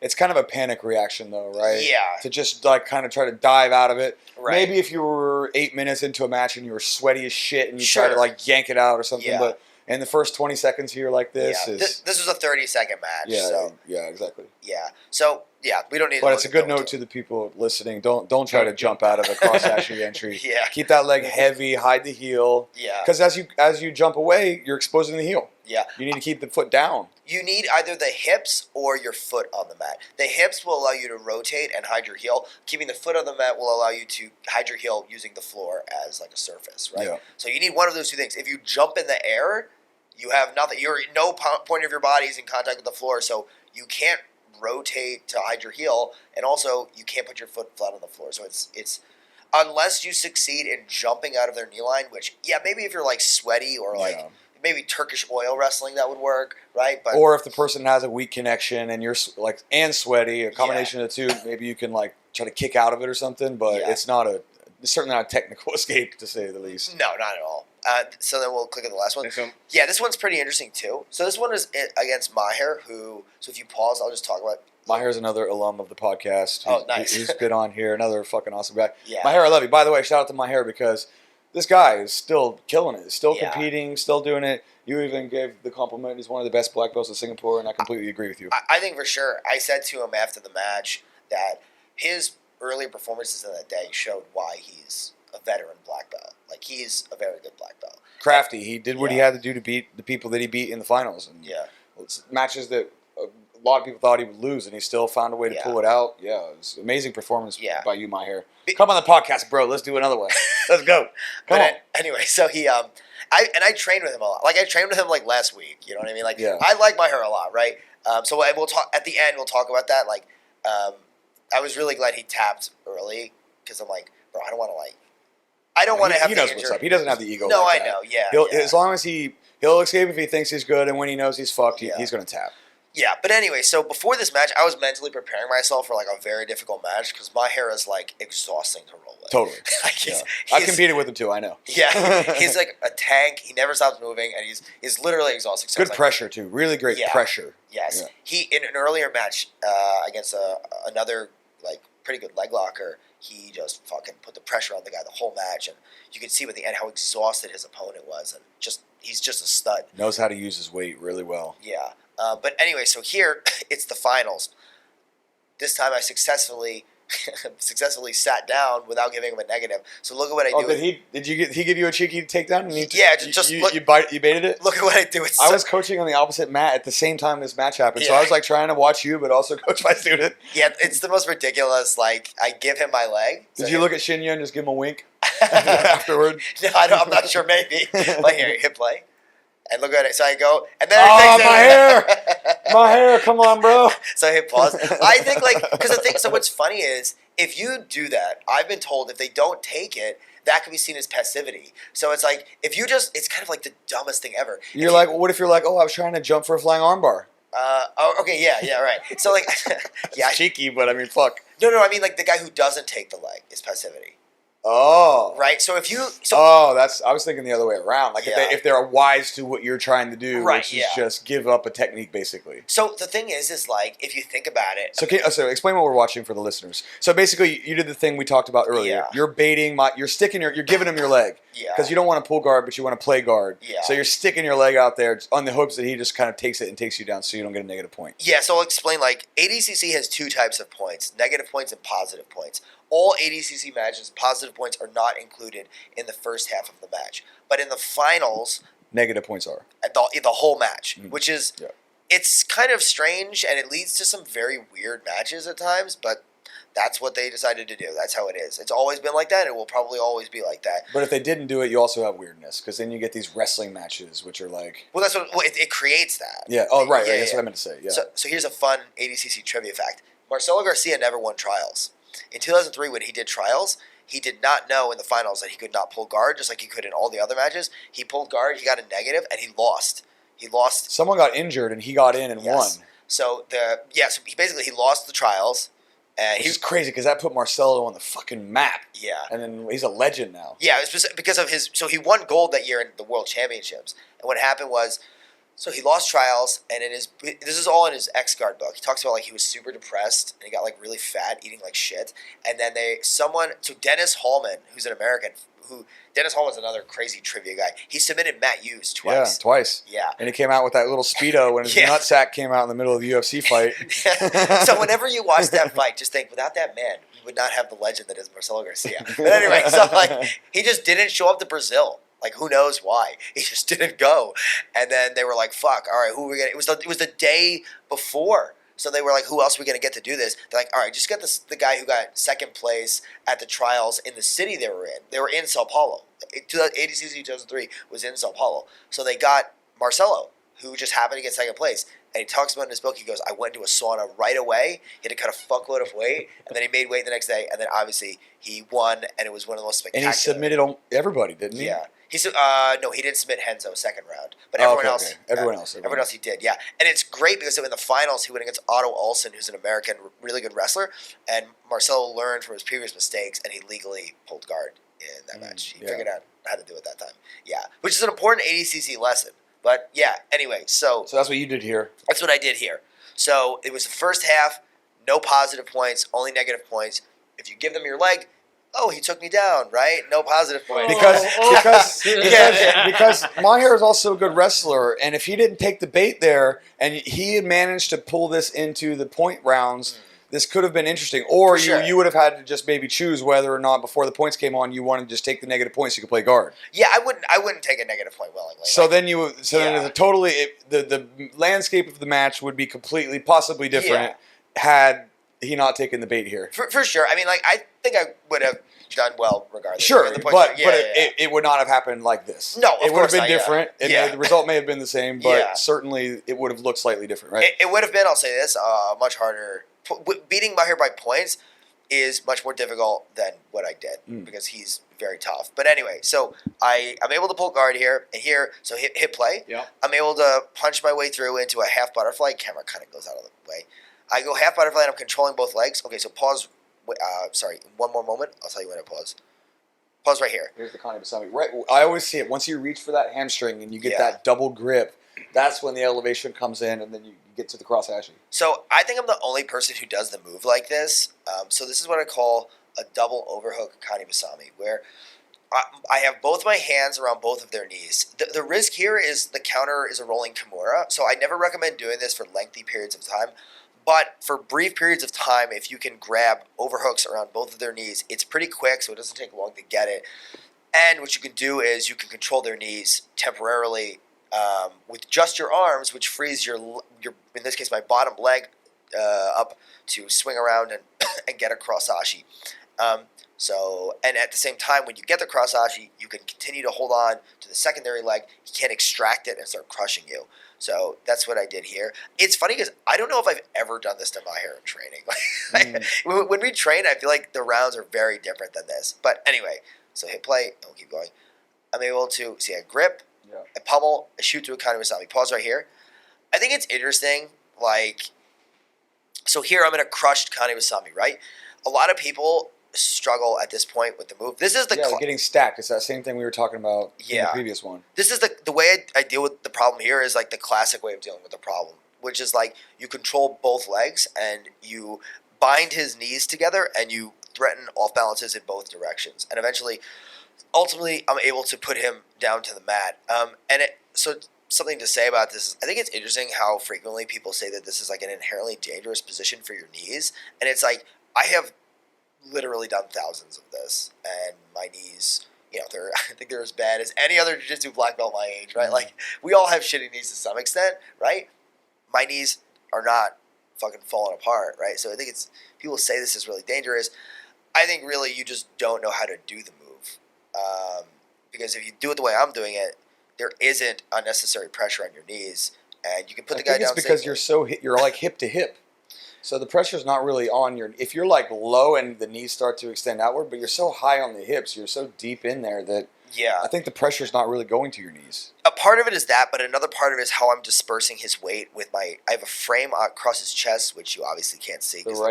Speaker 2: it's
Speaker 1: kind of a panic reaction, though, right?
Speaker 2: Yeah.
Speaker 1: To just like kind of try to dive out of it.
Speaker 2: Right.
Speaker 1: Maybe if you were 8 minutes into a match and you were sweaty as shit and you try to like yank it out or something, but in the first 20 seconds here like this
Speaker 2: this was a 30-second match.
Speaker 1: Yeah,
Speaker 2: so.
Speaker 1: yeah, exactly.
Speaker 2: Yeah. So yeah, we don't need.
Speaker 1: But it's a good note to the people listening. Don't try to jump out of a cross ashi entry.
Speaker 2: Yeah.
Speaker 1: Keep that leg heavy. Hide the heel.
Speaker 2: Yeah.
Speaker 1: Because as you jump away, you're exposing the heel.
Speaker 2: Yeah.
Speaker 1: You need to keep the foot down.
Speaker 2: You need either the hips or your foot on the mat. The hips will allow you to rotate and hide your heel. Keeping the foot on the mat will allow you to hide your heel using the floor as like a surface, right?
Speaker 1: Yeah.
Speaker 2: So you need one of those two things. If you jump in the air, you have nothing. No point of your body is in contact with the floor, so you can't rotate to hide your heel, and also you can't put your foot flat on the floor. So it's unless you succeed in jumping out of their knee line, which maybe if you're like sweaty or like maybe Turkish oil wrestling, that would work, right? But
Speaker 1: or if the person has a weak connection and you're like and sweaty, a combination of the two, maybe you can like try to kick out of it or something. But it's certainly not a technical escape to say the least.
Speaker 2: No, not at all. So then we'll click on the last one. Yeah, this one's pretty interesting too. So this one is against Maher, who. So if you pause, I'll just talk about.
Speaker 1: Maher's another alum of the podcast.
Speaker 2: Oh, nice.
Speaker 1: He's been on here. Another fucking awesome guy.
Speaker 2: Yeah.
Speaker 1: Maher, I love you. By the way, shout out to Maher because this guy is still killing it. Still competing. Still doing it. You even gave the compliment. He's one of the best black belts in Singapore, and I completely agree with you.
Speaker 2: I think for sure. I said to him after the match that his earlier performances in that day showed why he's a veteran black belt. Like, he's a very good black belt.
Speaker 1: Crafty. He did what he had to do to beat the people that he beat in the finals. And it's matches that a lot of people thought he would lose, and he still found a way to pull it out. Yeah, it was an amazing performance by you, Maher. Come on the podcast, bro. Let's do another one. Let's go. Come on.
Speaker 2: Anyway, so he I trained with him a lot. Like, I trained with him like last week. You know what I mean? Like, I like Maher a lot, right? So we'll talk at the end. We'll talk about that. Like, I was really glad he tapped early because I'm like, bro, I don't want to have.
Speaker 1: He knows what's up. He doesn't have the ego.
Speaker 2: No,
Speaker 1: like
Speaker 2: I know. Yeah,
Speaker 1: As long as he'll escape if he thinks he's good, and when he knows he's fucked, he's going to tap.
Speaker 2: Yeah, but anyway, so before this match, I was mentally preparing myself for like a very difficult match because my hair is like exhausting to roll with.
Speaker 1: Totally. I've competed with him too. I know.
Speaker 2: Yeah, he's like a tank. He never stops moving, and he's literally exhausting. So
Speaker 1: good pressure too. Really great pressure.
Speaker 2: Yes, he in an earlier match against another like pretty good leg locker. He just fucking put the pressure on the guy the whole match, and you could see at the end how exhausted his opponent was, and he's just a stud.
Speaker 1: Knows how to use his weight really well.
Speaker 2: Yeah. But anyway, so here it's the finals. This time I successfully sat down without giving him a negative. So look at what I do.
Speaker 1: Did he give you a cheeky takedown? And
Speaker 2: you
Speaker 1: baited it.
Speaker 2: Look at what I do.
Speaker 1: I was coaching on the opposite mat at the same time this match happened, so I was like trying to watch you, but also coach my student.
Speaker 2: Yeah, it's the most ridiculous. Like, I give him my leg.
Speaker 1: Did you look at Shinya and just give him a wink afterward?
Speaker 2: No, I'm not sure. Maybe. Like, here, hit play. And look at it. So I go, and then
Speaker 1: my hair! My hair, come on, bro.
Speaker 2: So I hit pause. I think because the thing. So what's funny is if you do that, I've been told if they don't take it, that can be seen as passivity. So it's like if you just, it's kind of like the dumbest thing ever.
Speaker 1: You're like, what if you're like, oh, I was trying to jump for a flying armbar?
Speaker 2: Okay, yeah, right. So like, yeah,
Speaker 1: Cheeky, but I mean, fuck.
Speaker 2: no, I mean like the guy who doesn't take the leg is passivity.
Speaker 1: Oh.
Speaker 2: Right. So if you,
Speaker 1: I was thinking the other way around. Like
Speaker 2: Yeah.
Speaker 1: if they're wise to what you're trying to do,
Speaker 2: Right,
Speaker 1: which is
Speaker 2: yeah.
Speaker 1: just give up a technique, basically.
Speaker 2: so the thing is like if you think about it,
Speaker 1: So explain what we're watching for the listeners. So basically, you did the thing we talked about earlier.
Speaker 2: Yeah.
Speaker 1: You're baiting you're giving him your leg.
Speaker 2: Yeah.
Speaker 1: Because you don't want to pull guard, but you want to play guard.
Speaker 2: Yeah.
Speaker 1: So you're sticking your leg out there on the hopes that he just kind of takes it and takes you down, so you don't get a negative point.
Speaker 2: yeah. So I'll explain. Like ADCC has two types of points: negative points and positive points. All ADCC matches, positive points are not included in the first half of the match, but in the finals,
Speaker 1: Negative points are.
Speaker 2: the whole match,
Speaker 1: Mhm.
Speaker 2: which is
Speaker 1: Yeah.
Speaker 2: it's kind of strange and it leads to some very weird matches at times, but that's what they decided to do. That's how it is. It's always been like that. It will probably always be like that.
Speaker 1: But if they didn't do it, you also have weirdness, because then you get these wrestling matches, which are like,
Speaker 2: Well, that's what it creates that.
Speaker 1: yeah. Oh, right.
Speaker 2: Yeah,
Speaker 1: That's
Speaker 2: yeah.
Speaker 1: what I meant to say. Yeah.
Speaker 2: So here's a fun ADCC trivia fact. Marcelo Garcia never won trials. In 2003, when he did trials, he did not know in the finals that he could not pull guard, just like he could in all the other matches. He pulled guard, he got a negative, and he lost. He lost.
Speaker 1: Someone got injured and he got in and
Speaker 2: Yes.
Speaker 1: won.
Speaker 2: So so he lost the trials, and
Speaker 1: Which is crazy because that put Marcelo on the fucking map.
Speaker 2: yeah.
Speaker 1: And then he's a legend now.
Speaker 2: Yeah, it was because of his. So he won gold that year in the World Championships, and what happened was, so he lost trials, and this is all in his X Guard book. He talks about like he was super depressed and he got like really fat, eating like shit, and then so Dennis Hallman, who's an American, Dennis Hallman's another crazy trivia guy. He submitted Matt Hughes twice.
Speaker 1: Yeah, twice.
Speaker 2: Yeah.
Speaker 1: And he came out with that little Speedo when his
Speaker 2: Yeah.
Speaker 1: nutsack came out in the middle of the UFC fight.
Speaker 2: So whenever you watch that fight, just think, without that man, we would not have the legend that is Marcelo Garcia. But anyway, so like he just didn't show up to Brazil. Like who knows why? He just didn't go. And then they were like, "Fuck! All right, who are we gonna?" It was the day before, so they were like, "Who else are we gonna get to do this?" They're like, "All right, just get the guy who got second place at the trials in the city they were in. They were in Sao Paulo. ADCC 2003 was in Sao Paulo, so they got Marcelo, who just happened to get second place." And he talks about in his book, he goes, "I went into a sauna right away. He had to cut a fuckload of weight, and then he made weight the next day, and then obviously he won, and it was one of the most
Speaker 1: And
Speaker 2: spectacular."
Speaker 1: he submitted on everybody, didn't he?
Speaker 2: Yeah. No, he didn't submit Henzo second round, but everyone else,
Speaker 1: Everyone
Speaker 2: everyone else he did. Yeah, and it's great because in the finals he went against Otto Olsen, who's an American, really good wrestler, and Marcelo learned from his previous mistakes, and he legally pulled guard in that match. He figured out how to do it that time. Yeah, which is an important ADCC lesson. But yeah, anyway, so
Speaker 1: So that's what you did here.
Speaker 2: that's what I did here. So it was the first half, no positive points, only negative points. If you give them your leg, oh, he took me down, right? No positive points.
Speaker 1: Because Maher is also a good wrestler, and if he didn't take the bait there, and he had managed to pull this into the point rounds, this could have been interesting. Or
Speaker 2: For sure.
Speaker 1: you would have had to just maybe choose whether or not before the points came on you wanted to just take the negative points so you could play guard.
Speaker 2: Yeah, I wouldn't take a negative point willingly.
Speaker 1: So
Speaker 2: Like,
Speaker 1: then then
Speaker 2: Yeah.
Speaker 1: the landscape of the match would be completely possibly different had he not taken the bait here.
Speaker 2: for sure. I mean, like I think I would have done well regardless.
Speaker 1: Sure,
Speaker 2: I mean, the
Speaker 1: but
Speaker 2: points are-
Speaker 1: it would not have happened like this.
Speaker 2: No, of
Speaker 1: it would have
Speaker 2: course
Speaker 1: been
Speaker 2: not, yeah.
Speaker 1: different, and
Speaker 2: Yeah.
Speaker 1: the result may have been the same, but
Speaker 2: Yeah.
Speaker 1: certainly it would have looked slightly different, right?
Speaker 2: It would have been. I'll say this: much harder. Beating Maher by points is much more difficult than what I did because he's very tough. But anyway, so I'm able to pull guard here and here. So hit play.
Speaker 3: Yeah.
Speaker 2: I'm able to punch my way through into a half butterfly. Camera kind of goes out of the way. I go half butterfly and I'm controlling both legs. Okay, so pause. Sorry, one more moment. I'll tell you when I pause. Pause right here.
Speaker 1: Here's the Kani Basami. Right, I always see it. Once you reach for that hamstring and you get
Speaker 2: Yeah.
Speaker 1: that double grip, that's when the elevation comes in, and then you get to the cross hashing.
Speaker 2: So I think I'm the only person who does the move like this. So this is what I call a double overhook Kani Basami, where I have both my hands around both of their knees. The risk here is the counter is a rolling Kimura, so I never recommend doing this for lengthy periods of time. But for brief periods of time, if you can grab overhooks around both of their knees, it's pretty quick, so it doesn't take long to get it. And what you can do is you can control their knees temporarily with just your arms, which frees your in this case my bottom leg up to swing around and and get a cross ashi. And at the same time, when you get the cross ashi, you can continue to hold on to the secondary leg. He can't extract it and start crushing you. So that's what I did here. It's funny because I don't know if I've ever done this to Maher in training. When we train, I feel like the rounds are very different than this. But anyway, so hit play, and we'll keep going. I'm able to see I grip, I pummel, I shoot through a Kane Masami. Pause right here. I think it's interesting, so here I'm in a crushed Kane Masami, right? A lot of people struggle at this point with the move. This is the
Speaker 1: they're getting stacked. It's that same thing we were talking about in the previous one.
Speaker 2: This is the way I deal with the problem here is like the classic way of dealing with the problem, which is like you control both legs and you bind his knees together and you threaten off balances in both directions. And ultimately, I'm able to put him down to the mat. So something to say about this is I think it's interesting how frequently people say that this is like an inherently dangerous position for your knees. And it's like I have literally done thousands of this, and my knees, I think they're as bad as any other jiu-jitsu black belt my age, right? Like, we all have shitty knees to some extent, right? My knees are not fucking falling apart, right? So I think people say this is really dangerous. I think really you just don't know how to do the move. Because if you do it the way I'm doing it, there isn't unnecessary pressure on your knees, and you can put the guy down.
Speaker 1: It's because you're like hip to hip. So the pressure's not really on if you're like low and the knees start to extend outward, but you're so high on the hips, you're so deep in there that I think the pressure's not really going to your knees.
Speaker 2: A part of it is that, but another part of it is how I'm dispersing his weight with I have a frame across his chest, which you obviously can't see.
Speaker 1: Your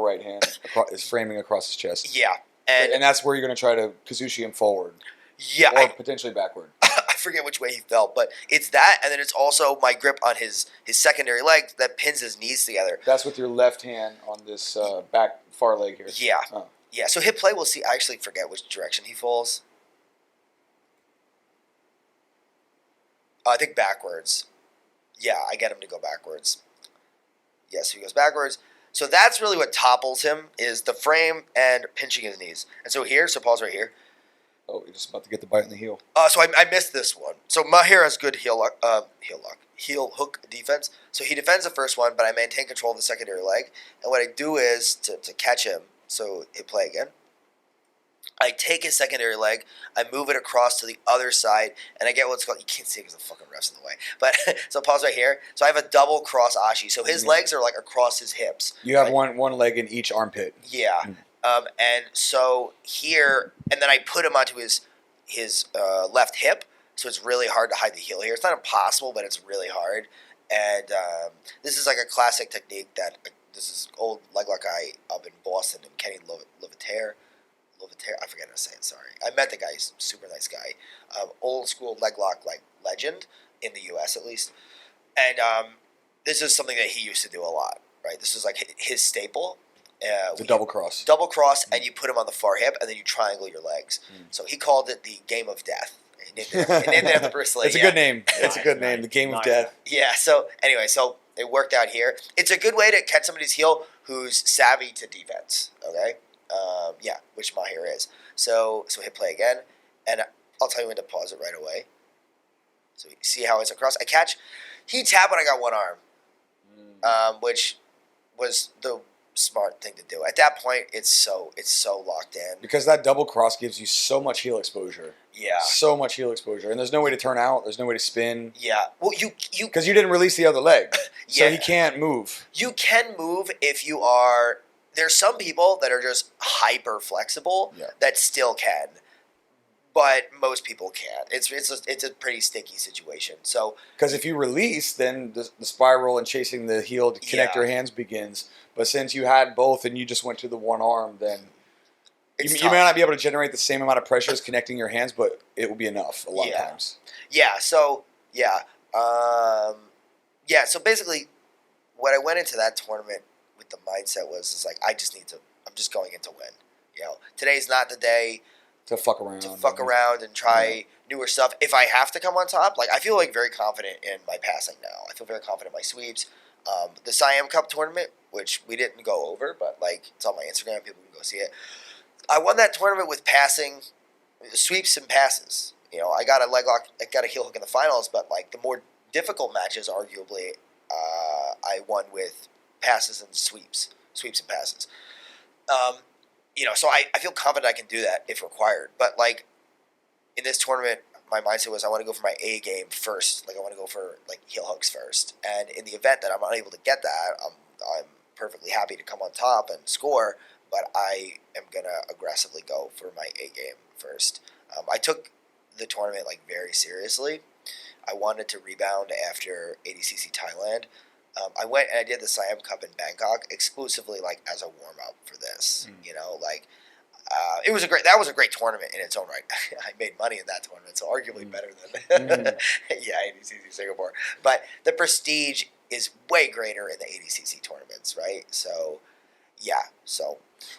Speaker 1: right hand is framing across his chest.
Speaker 2: Yeah.
Speaker 1: And that's where you're going to try to Kazushi him forward.
Speaker 2: Yeah.
Speaker 1: Or potentially backward.
Speaker 2: I forget which way he fell, but it's that, and then it's also my grip on his secondary leg that pins his knees together.
Speaker 1: That's with your left hand on this back far leg here.
Speaker 2: Yeah. Yeah, so hip play, we'll see. I actually forget which direction he falls. I think backwards. Yeah, I get him to go backwards. Yeah, so he goes backwards. So that's really what topples him, is the frame and pinching his knees. And so pause right here.
Speaker 1: Oh, you're just about to get the bite in the heel.
Speaker 2: So I missed this one. So Maher has good heel hook defense. So he defends the first one, but I maintain control of the secondary leg. And what I do is to catch him. So hit play again. I take his secondary leg, I move it across to the other side, and I get what's called, you can't see because the fucking ref's in the way, but, so pause right here. So I have a double cross ashi, so his legs are like across his hips.
Speaker 1: You have one leg in each armpit.
Speaker 2: Yeah, and so here, and then I put him onto his left hip, so it's really hard to hide the heel here. It's not impossible, but it's really hard, and this is like a classic technique this is old leg lock guy up in Boston, and Kenny Lovitaire, I forget how to say it, sorry. I met the guy, he's a super nice guy. Old school leg lock legend, in the US at least. And this is something that he used to do a lot, right? This is like his staple.
Speaker 1: The double cross.
Speaker 2: Double cross, and you put him on the far hip, and then you triangle your legs. So he called it the game of death. He named it after Bruce Lee.
Speaker 1: It's a good name. It's a good name, the game of death.
Speaker 2: Yeah, so anyway, so it worked out here. It's a good way to catch somebody's heel who's savvy to defense, okay? Which Maher is. So hit play again, and I'll tell you when to pause it right away. So you see how it's across. I catch. He tapped when I got one arm, which was the smart thing to do. At that point, it's so locked in.
Speaker 1: Because that double cross gives you so much heel exposure.
Speaker 2: Yeah.
Speaker 1: So much heel exposure, and there's no way to turn out. There's no way to spin.
Speaker 2: Yeah. Well, you
Speaker 1: because you didn't release the other leg, so he can't move.
Speaker 2: You can move if you are. There's some people that are just hyper flexible that still can, but most people can't. It's a pretty sticky situation. So
Speaker 1: because if you release, then the spiral and chasing the heel to connect your hands begins. But since you had both and you just went to the one arm, then you may not be able to generate the same amount of pressure as connecting your hands, but it will be enough a lot of times.
Speaker 2: Yeah. So So basically, what I went into that tournament with the mindset was I'm just going in to win. Today's not the day
Speaker 1: to fuck around
Speaker 2: and try newer stuff. If I have to come on top, I feel very confident in my passing now. I feel very confident in my sweeps. The Siam Cup tournament, which we didn't go over, but it's on my Instagram, people can go see it. I won that tournament with passing, sweeps and passes. I got a leg lock, I got a heel hook in the finals, but the more difficult matches, arguably, I won with passes and sweeps and passes. so I feel confident I can do that if required. But like in this tournament, my mindset was I want to go for my A game first. Like I want to go for like heel hooks first. And in the event that I'm unable to get that, I'm perfectly happy to come on top and score. But I am gonna aggressively go for my A game first. I took the tournament like very seriously. I wanted to rebound after ADCC Thailand. I went and I did the Siam Cup in Bangkok exclusively like as a warm up for this. It was that was a great tournament in its own right. I made money in that tournament, so arguably better than ADCC Singapore. But the prestige is way greater in the ADCC tournaments, right? So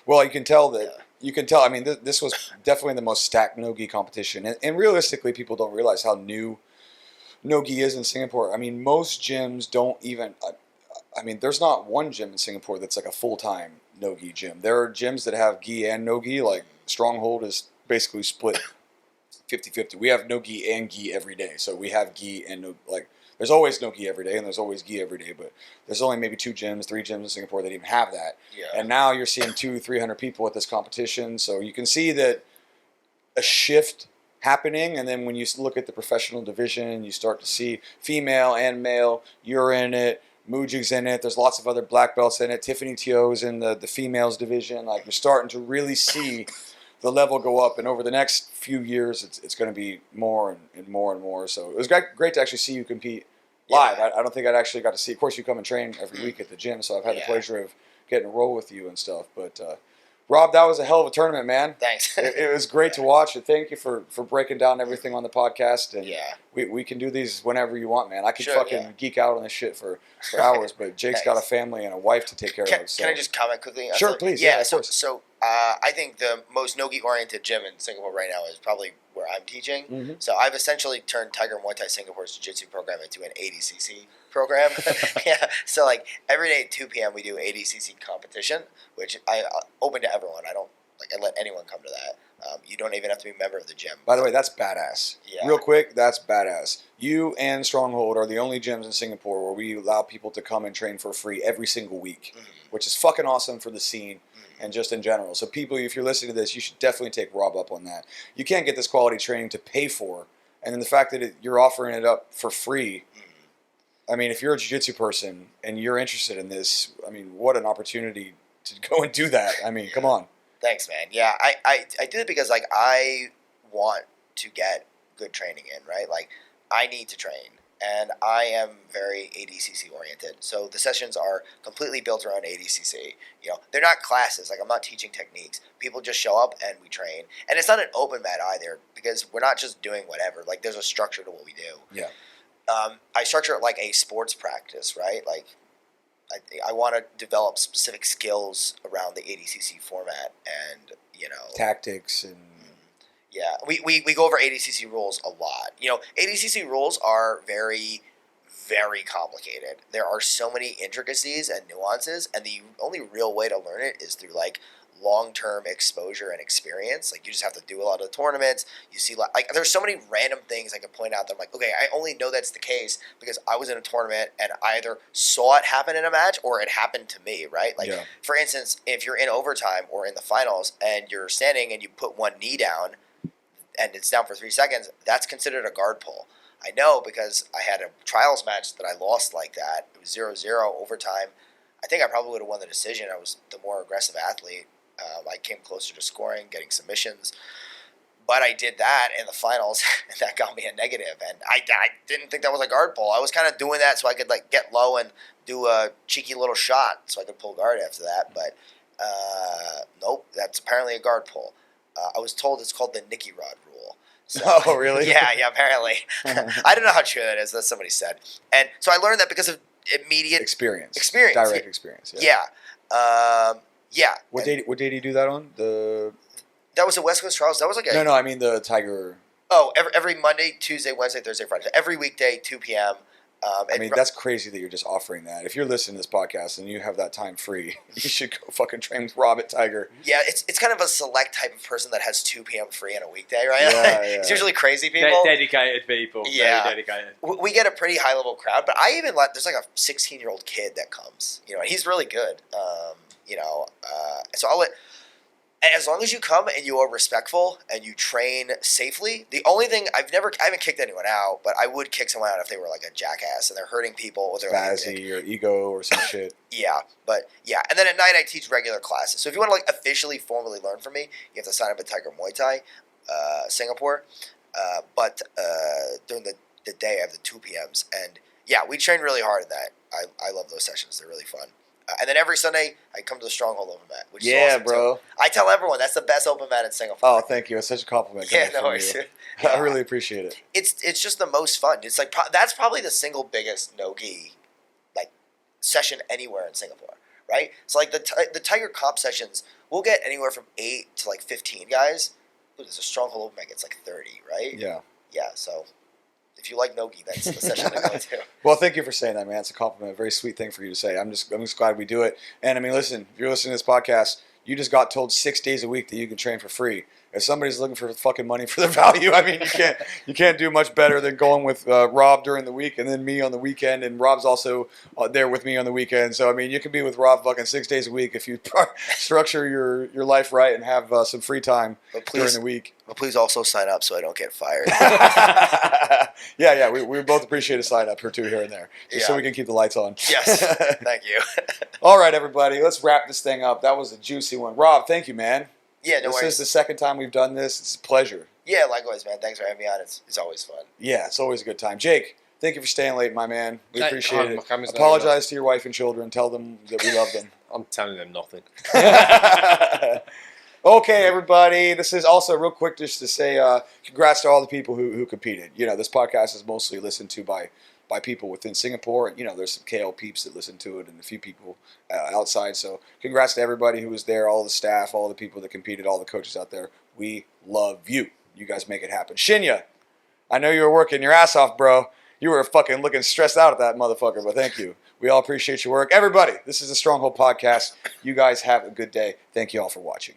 Speaker 1: Well, you can tell that.
Speaker 2: Yeah.
Speaker 1: You can tell. I mean, this was definitely the most stacked no-gi competition, and realistically, people don't realize how new no-gi is in Singapore. I mean, most gyms don't even. I mean, there's not one gym in Singapore that's like a full-time no-gi gym. There are gyms that have gi and no-gi. Like Stronghold is basically split 50-50. We have no-gi and gi every day, so we have gi and no. Like, there's always no-gi every day, and there's always gi every day. But there's only maybe 2 gyms, 3 gyms in Singapore that even have that.
Speaker 2: Yeah.
Speaker 1: And now you're seeing 200-300 people at this competition, so you can see that a shift happening. And then when you look at the professional division, you start to see female and male. You're in it. Mujig's in it. There's lots of other black belts in it. Tiffany Teo's in the females division. Like, you're starting to really see the level go up. And over the next few years, it's going to be more and more and more. So it was great to actually see you compete live. I don't think I'd actually got to see. Of course, you come and train every week at the gym, so I've had the pleasure of getting to roll with you and stuff. But Rob, that was a hell of a tournament, man.
Speaker 2: Thanks.
Speaker 1: It was great to watch. And thank you for breaking down everything on the podcast. And
Speaker 2: Yeah.
Speaker 1: we can do these whenever you want, man. I could
Speaker 2: Sure,
Speaker 1: fucking geek out on this shit for hours, but Jake's got a family and a wife to take care of. So.
Speaker 2: Can I just comment quickly?
Speaker 1: Sure, please.
Speaker 2: Yeah,
Speaker 1: of course.
Speaker 2: so I think the most no-gi-oriented gym in Singapore right now is probably where I'm teaching.
Speaker 1: Mm-hmm.
Speaker 2: So I've essentially turned Tiger Muay Thai Singapore's Jiu-Jitsu program into an ADCC program. Yeah, so like every day at 2 p.m. we do ADCC competition, which I open to everyone. I let anyone come to that. You don't even have to be a member of the gym.
Speaker 1: By the way, that's badass.
Speaker 2: Yeah.
Speaker 1: Real quick, that's badass. You and Stronghold are the only gyms in Singapore where we allow people to come and train for free every single week, which is fucking awesome for the scene and just in general. So people, if you're listening to this, you should definitely take Rob up on that. You can't get this quality training to pay for, and then the fact that you're offering it up for free. I mean, if you're a jiu-jitsu person and you're interested in this, I mean, what an opportunity to go and do that. I mean, come on.
Speaker 2: Thanks, man. Yeah, I do it because like I want to get good training in, right? Like I need to train, and I am very ADCC oriented. So the sessions are completely built around ADCC. They're not classes. Like I'm not teaching techniques. People just show up and we train, and it's not an open mat either because we're not just doing whatever. Like there's a structure to what we do.
Speaker 1: Yeah.
Speaker 2: I structure it like a sports practice, right? Like I want to develop specific skills around the ADCC format, and
Speaker 1: tactics and
Speaker 2: yeah, we go over ADCC rules a lot. ADCC rules are very, very complicated. There are so many intricacies and nuances, and the only real way to learn it is through like long-term exposure and experience. Like you just have to do a lot of tournaments. You see, like there's so many random things I can point out that I'm like, okay, I only know that's the case because I was in a tournament and I either saw it happen in a match or it happened to me, right? Like for instance, if you're in overtime or in the finals and you're standing and you put one knee down and it's down for 3 seconds, that's considered a guard pull. I know because I had a trials match that I lost like that. It was 0-0 overtime. I think I probably would have won the decision. I was the more aggressive athlete. I came closer to scoring, getting submissions. But I did that in the finals, and that got me a negative. And I didn't think that was a guard pull. I was kind of doing that so I could like get low and do a cheeky little shot so I could pull guard after that. But nope, that's apparently a guard pull. I was told it's called the Nicky Rod rule. So,
Speaker 1: oh, really?
Speaker 2: Yeah, apparently. I don't know how true that is. That's somebody said. And so I learned that because of immediate
Speaker 1: experience.
Speaker 2: Direct
Speaker 1: experience.
Speaker 2: Yeah. Yeah.
Speaker 1: What day did you do that on?
Speaker 2: That was the West Coast Trials. That was like
Speaker 1: No, I mean the Tiger.
Speaker 2: Oh, every Monday, Tuesday, Wednesday, Thursday, Friday. So every weekday, 2 p.m.
Speaker 1: I mean, that's crazy that you're just offering that. If you're listening to this podcast and you have that time free, you should go fucking train with Rob at Tiger.
Speaker 2: Yeah, it's kind of a select type of person that has 2 p.m. free on a weekday, right?
Speaker 1: Yeah,
Speaker 2: It's usually crazy people.
Speaker 3: Dedicated people.
Speaker 2: Yeah.
Speaker 3: Very dedicated.
Speaker 2: We get a pretty high level crowd, but I even there's like a 16-year-old kid that comes, and he's really good. So And as long as you come and you are respectful and you train safely, the only thing I haven't kicked anyone out, but I would kick someone out if they were like a jackass and they're hurting people or they're like a dick.
Speaker 1: Spazzy or ego or some shit.
Speaker 2: Yeah, but yeah. And then at night I teach regular classes. So if you want to like officially, formally learn from me, you have to sign up at Tiger Muay Thai, Singapore. But during the day I have the 2 p.m.s. And yeah, we train really hard in that. I love those sessions. They're really fun. And then every Sunday, I come to the Stronghold open mat, which is awesome,
Speaker 1: bro.
Speaker 2: too. I tell everyone that's the best open mat in Singapore.
Speaker 1: Oh, thank you. It's such a compliment.
Speaker 2: Yeah, no worries.
Speaker 1: I really appreciate it.
Speaker 2: It's just the most fun. It's like that's probably the single biggest no-gi like session anywhere in Singapore, right? So like the Tiger Comp sessions, we'll get anywhere from 8 to like 15 guys. Ooh, there's a Stronghold open mat gets like 30, right?
Speaker 1: Yeah.
Speaker 2: Yeah, so if you like no-gi, that's the session to go to.
Speaker 1: Well, thank you for saying that, man. It's a compliment. A very sweet thing for you to say. I'm just glad we do it. And I mean, listen, if you're listening to this podcast, you just got told 6 days a week that you can train for free. If somebody's looking for fucking money for the value, I mean, you can't do much better than going with Rob during the week and then me on the weekend. And Rob's also there with me on the weekend. So I mean, you can be with Rob fucking 6 days a week if you structure your life right and have some free time during the week.
Speaker 2: But please also sign up so I don't get fired.
Speaker 1: Yeah. We both appreciate a sign up or two here and there, just so we can keep the lights on.
Speaker 2: Yes, thank you.
Speaker 1: All right, everybody, let's wrap this thing up. That was a juicy one. Rob, thank you, man.
Speaker 2: Yeah, no worries.
Speaker 1: This is the second time we've done this. It's a pleasure.
Speaker 2: Yeah, likewise, man. Thanks for having me on. It's always fun.
Speaker 1: Yeah, it's always a good time. Jake, thank you for staying late, my man. We appreciate it.
Speaker 3: My
Speaker 1: Apologize to your wife and children. Tell them that we love them.
Speaker 3: I'm telling them nothing.
Speaker 1: Okay, everybody. This is also real quick just to say congrats to all the people who competed. You know, this podcast is mostly listened to by people within Singapore. You know, there's some KL peeps that listen to it and a few people outside. So congrats to everybody who was there, all the staff, all the people that competed, all the coaches out there. We love you. You guys make it happen. Shinya, I know you were working your ass off, bro. You were fucking looking stressed out at that motherfucker, but thank you. We all appreciate your work. Everybody, this is the Stronghold Podcast. You guys have a good day. Thank you all for watching.